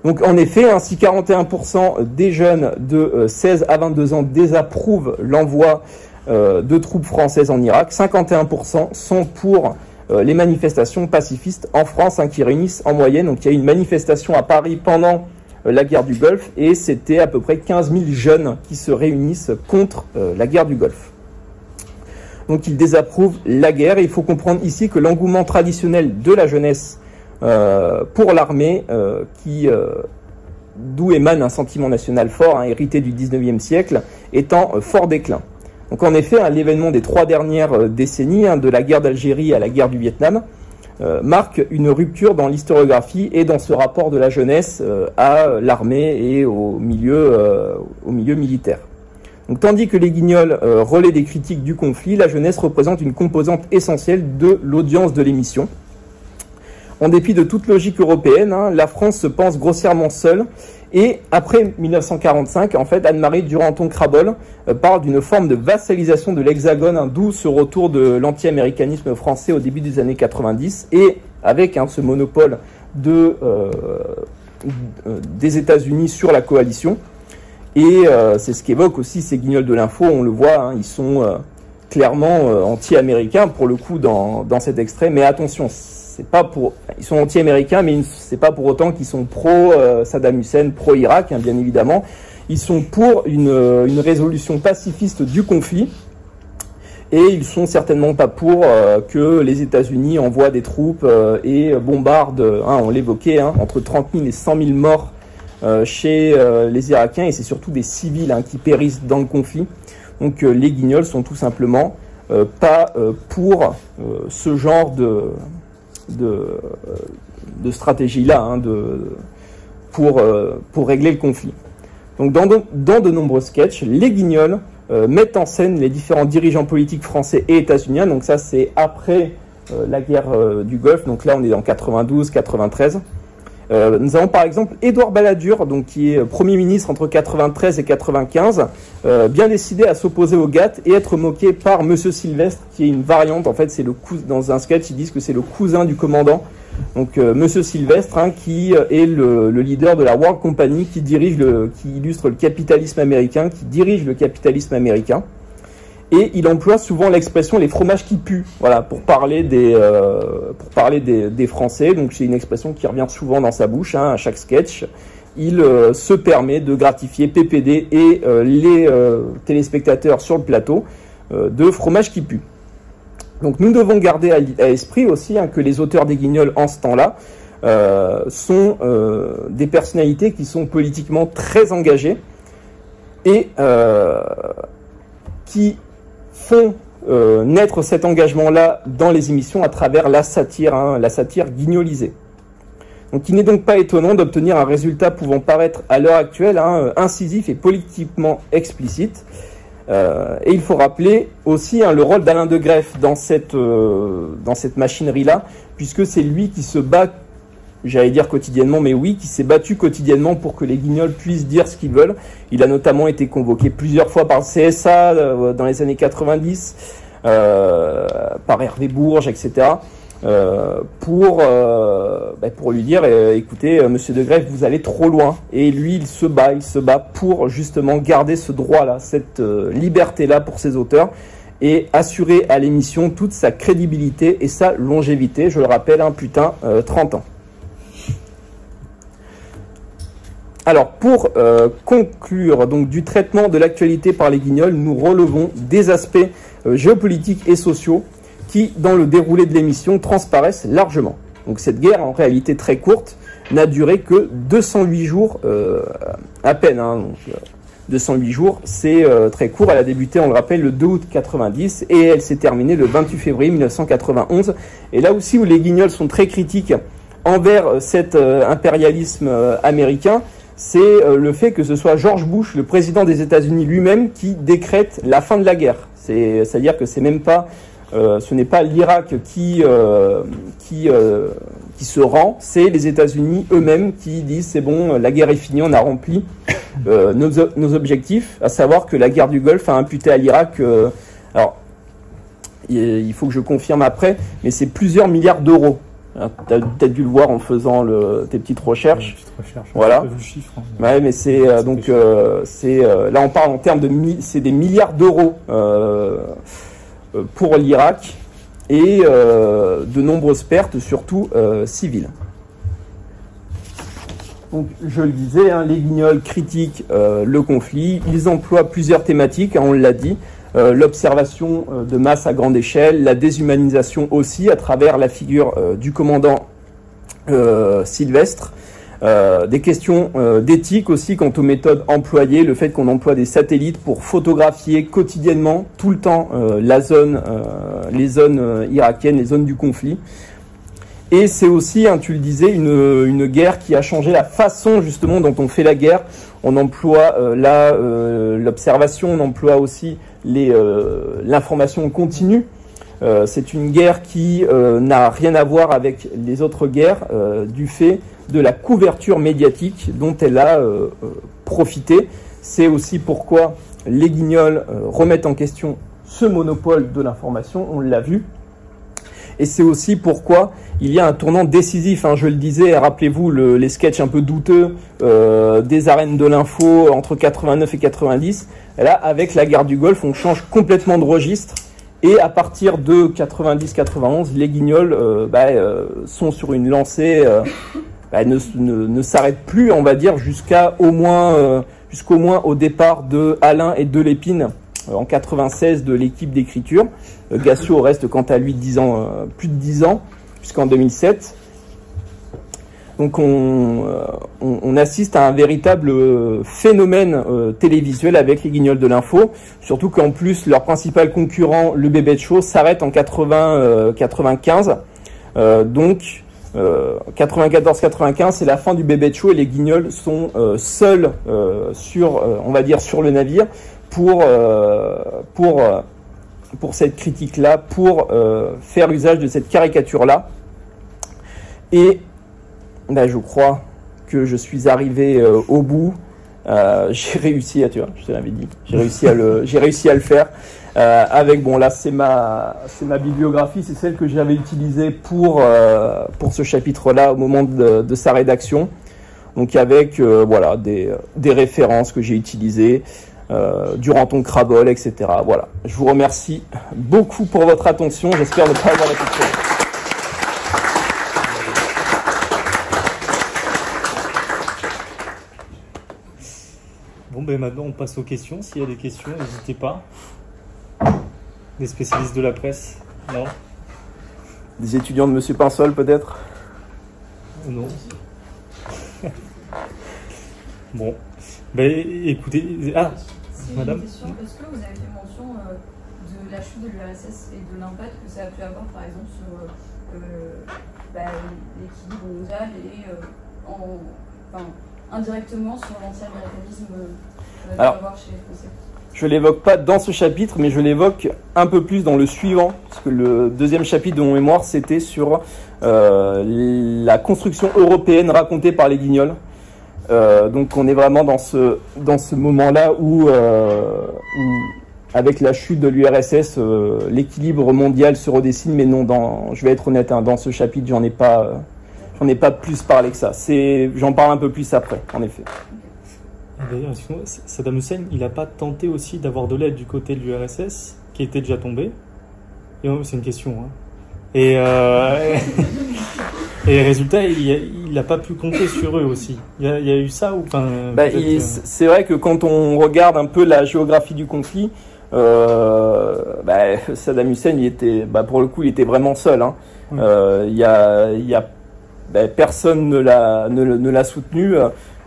Donc en effet, si 41% des jeunes de 16 à 22 ans désapprouvent l'envoi de troupes françaises en Irak, 51% sont pour les manifestations pacifistes en France, qui réunissent en moyenne. Donc il y a eu une manifestation à Paris pendant la guerre du Golfe, et c'était à peu près 15 000 jeunes qui se réunissent contre la guerre du Golfe. Donc ils désapprouvent la guerre, et il faut comprendre ici que l'engouement traditionnel de la jeunesse pour l'armée, d'où émane un sentiment national fort, hérité du 19e siècle, est en fort déclin. Donc en effet, l'événement des 3 dernières décennies, de la guerre d'Algérie à la guerre du Vietnam, marque une rupture dans l'historiographie et dans ce rapport de la jeunesse à l'armée et au milieu militaire. Donc, tandis que les Guignols relaient des critiques du conflit, la jeunesse représente une composante essentielle de l'audience de l'émission. En dépit de toute logique européenne, la France se pense grossièrement seule, et après 1945, en fait, Anne-Marie Duranton-Crabol parle d'une forme de vassalisation de l'Hexagone, d'où ce retour de l'anti-américanisme français au début des années 90, et avec ce monopole des États-Unis sur la coalition. Et c'est ce qu'évoquent aussi ces Guignols de l'info, on le voit, ils sont clairement anti-américains pour le coup dans cet extrait, mais attention, c'est pas pour, ils sont anti-américains, mais c'est pas pour autant qu'ils sont pro-Saddam Hussein, pro-Irak, bien évidemment. Ils sont pour une résolution pacifiste du conflit, et ils sont certainement pas pour que les États-Unis envoient des troupes et bombardent, on l'évoquait, entre 30 000 et 100 000 morts chez les Irakiens, et c'est surtout des civils qui périssent dans le conflit. Donc les Guignols sont tout simplement pas pour ce genre de stratégie-là, pour régler le conflit. Donc dans de nombreux sketchs, les Guignols mettent en scène les différents dirigeants politiques français et états-uniens. Donc ça, c'est après la guerre du Golfe. Donc là, on est en 92-93. Nous avons par exemple Édouard Balladur, donc qui est Premier ministre entre 93 et 95, bien décidé à s'opposer au GATT et être moqué par Monsieur Sylvestre, qui est une variante. En fait, c'est dans un sketch, ils disent que c'est le cousin du commandant. Donc Monsieur Sylvestre, qui est le leader de la World Company, qui illustre le capitalisme américain, qui dirige le capitalisme américain. Et il emploie souvent l'expression « les fromages qui puent », voilà, pour parler des Français. Donc c'est une expression qui revient souvent dans sa bouche, à chaque sketch. Il se permet de gratifier PPD et les téléspectateurs sur le plateau de fromage qui pue. Donc nous devons garder à l'esprit aussi que les auteurs des Guignols en ce temps-là sont des personnalités qui sont politiquement très engagées et qui font naître cet engagement-là dans les émissions à travers la satire guignolisée. Donc il n'est donc pas étonnant d'obtenir un résultat pouvant paraître à l'heure actuelle incisif et politiquement explicite. Et il faut rappeler aussi le rôle d'Alain de Greff dans cette machinerie-là, puisque c'est lui qui se bat, j'allais dire quotidiennement, mais oui, qui s'est battu quotidiennement pour que les Guignols puissent dire ce qu'ils veulent. Il a notamment été convoqué plusieurs fois par le CSA dans les années 90, par Hervé Bourges, etc. pour lui dire écoutez, monsieur de Greef, vous allez trop loin. Et lui, il se bat pour justement garder ce droit-là, cette liberté-là pour ses auteurs et assurer à l'émission toute sa crédibilité et sa longévité. Je le rappelle, 30 ans. Alors, pour conclure donc du traitement de l'actualité par les Guignols, nous relevons des aspects géopolitiques et sociaux qui, dans le déroulé de l'émission, transparaissent largement. Donc cette guerre, en réalité très courte, n'a duré que 208 jours à peine. 208 jours, c'est très court. Elle a débuté, on le rappelle, le 2 août 90 et elle s'est terminée le 28 février 1991. Et là aussi où les Guignols sont très critiques envers cet impérialisme américain, c'est le fait que ce soit George Bush, le président des États-Unis lui-même, qui décrète la fin de la guerre. C'est-à-dire que c'est même pas, ce n'est pas l'Irak qui se rend, c'est les États-Unis eux-mêmes qui disent c'est bon, la guerre est finie, on a rempli nos objectifs, à savoir que la guerre du Golfe a imputé à l'Irak, alors il faut que je confirme après, mais c'est plusieurs milliards d'euros. Tu as peut-être dû le voir en faisant tes petites recherches. Voilà. Vu le chiffre, hein. Ouais, mais c'est là on parle en termes c'est des milliards d'euros pour l'Irak et de nombreuses pertes, surtout civiles. Donc, je le disais, les Guignols critiquent le conflit. Ils emploient plusieurs thématiques, on l'a dit. L'observation de masse à grande échelle, la déshumanisation aussi à travers la figure du commandant Sylvestre, des questions d'éthique aussi quant aux méthodes employées, le fait qu'on emploie des satellites pour photographier quotidiennement, tout le temps, les zones irakiennes, les zones du conflit. Et c'est aussi, tu le disais, une guerre qui a changé la façon justement dont on fait la guerre. On emploie l'observation, on emploie aussi l'information continue. C'est une guerre qui n'a rien à voir avec les autres guerres du fait de la couverture médiatique dont elle a profité. C'est aussi pourquoi les Guignols remettent en question ce monopole de l'information, on l'a vu. Et c'est aussi pourquoi il y a un tournant décisif, je le disais, rappelez-vous les sketchs un peu douteux des arènes de l'info entre 89 et 90. Et là, avec la guerre du Golfe, on change complètement de registre. Et à partir de 90-91, les Guignols sont sur une lancée, ne s'arrêtent plus, on va dire, jusqu'au moins au départ de Alain et de Lépine en 96 de l'équipe d'écriture. Gassio reste quant à lui plus de 10 ans, jusqu'en 2007. Donc on assiste à un véritable phénomène télévisuel avec les Guignols de l'info, surtout qu'en plus leur principal concurrent, le Bébête Show, s'arrête en 95. Donc 94-95, c'est la fin du Bébête Show et les Guignols sont seuls sur le navire pour cette critique-là, pour faire usage de cette caricature-là. Et je crois que je suis arrivé au bout. J'ai réussi je te l'avais dit, j'ai réussi à le faire. Avec là c'est ma bibliographie, c'est celle que j'avais utilisée pour ce chapitre-là au moment de sa rédaction. Donc avec des références que j'ai utilisées. Duranton, Crabol, etc. Voilà. Je vous remercie beaucoup pour votre attention. J'espère ne pas avoir été trop long. Bon, maintenant on passe aux questions. S'il y a des questions, n'hésitez pas. Des spécialistes de la presse? Non? Des étudiants de Monsieur Pinsol, peut-être? Non. Bon. Écoutez... Madame, question. Est-ce que vous avez fait mention de la chute de l'URSS et de l'impact que ça a pu avoir, par exemple, sur l'équilibre mondial et indirectement sur l'anti-américanisme qu'on a pu avoir chez les Français? Je ne l'évoque pas dans ce chapitre, mais je l'évoque un peu plus dans le suivant, parce que le deuxième chapitre de mon mémoire, c'était sur la construction européenne racontée par les Guignols. Donc on est vraiment dans ce moment-là où avec la chute de l'URSS, l'équilibre mondial se redessine, mais non, je vais être honnête, hein, dans ce chapitre, j'en ai pas plus parlé que ça. J'en parle un peu plus après, en effet. D'ailleurs, Saddam Hussein, il n'a pas tenté aussi d'avoir de l'aide du côté de l'URSS, qui était déjà tombé. C'est une question, hein. Et résultat, il n'a pas pu compter sur eux aussi. Il y a eu ça ou pas? C'est vrai que quand on regarde un peu la géographie du conflit, Saddam Hussein, pour le coup, il était vraiment seul, hein. Personne ne l'a soutenu.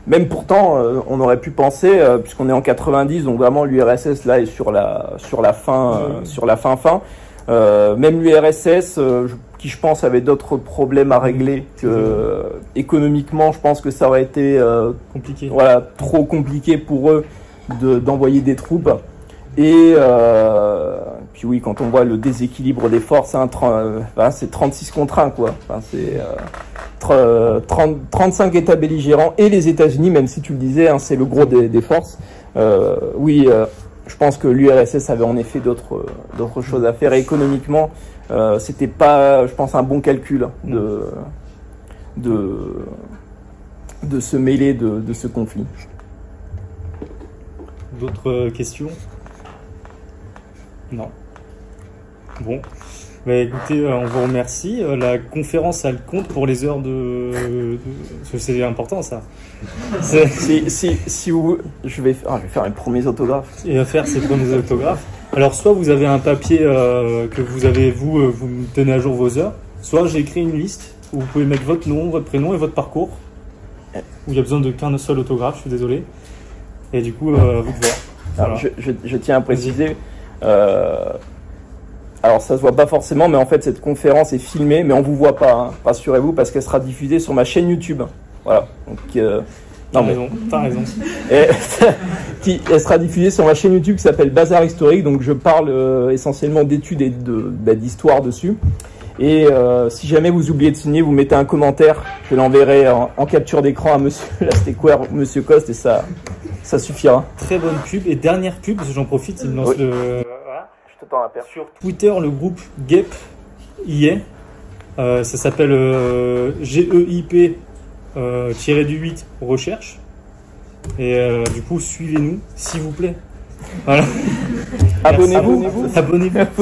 Même pourtant, on aurait pu penser, puisqu'on est en 90, donc vraiment l'URSS là est sur la fin, même l'URSS, qui je pense avait d'autres problèmes à régler que économiquement, je pense que ça aurait été compliqué. Voilà, trop compliqué pour eux d'envoyer des troupes. Et puis oui, quand on voit le déséquilibre des forces, hein, c'est 36 contre 1, quoi. Enfin, c'est 35 États belligérants et les États-Unis, même si tu le disais, hein, c'est le gros des forces. Je pense que l'URSS avait en effet d'autres choses à faire. Et économiquement, c'était pas, je pense, un bon calcul de se mêler de ce conflit. D'autres questions? Non. Bon. Écoutez, on vous remercie. La conférence, elle compte pour les heures c'est important, ça. Si vous... je vais faire mes premiers autographes. Et faire ses premiers autographes. Alors, soit vous avez un papier que vous avez, vous tenez à jour vos heures, soit j'ai écrit une liste où vous pouvez mettre votre nom, votre prénom et votre parcours. Où il y a besoin de qu'un seul autographe, je suis désolé. Et du coup, vous de voir. Voilà. Alors, je tiens à préciser... alors ça se voit pas forcément, mais en fait cette conférence est filmée, mais on vous voit pas, hein, rassurez-vous, parce qu'elle sera diffusée sur ma chaîne YouTube. Voilà. Donc, t'as raison. Elle sera diffusée sur ma chaîne YouTube qui s'appelle Bazar Historique. Donc je parle essentiellement d'études et d'histoire dessus. Et si jamais vous oubliez de signer, vous mettez un commentaire, je l'enverrai en capture d'écran à Monsieur Lastécoère, Monsieur Coste, et ça suffira. Très bonne pub. Et dernière pub, parce que j'en profite, il me lance sur Twitter, le groupe GEP y est. Ça s'appelle GEIP-8 recherche. Et du coup, suivez-nous, s'il vous plaît. Voilà. Abonnez-vous,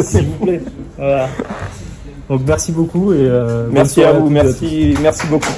s'il vous plaît. Voilà. Donc merci beaucoup et merci à vous, merci beaucoup.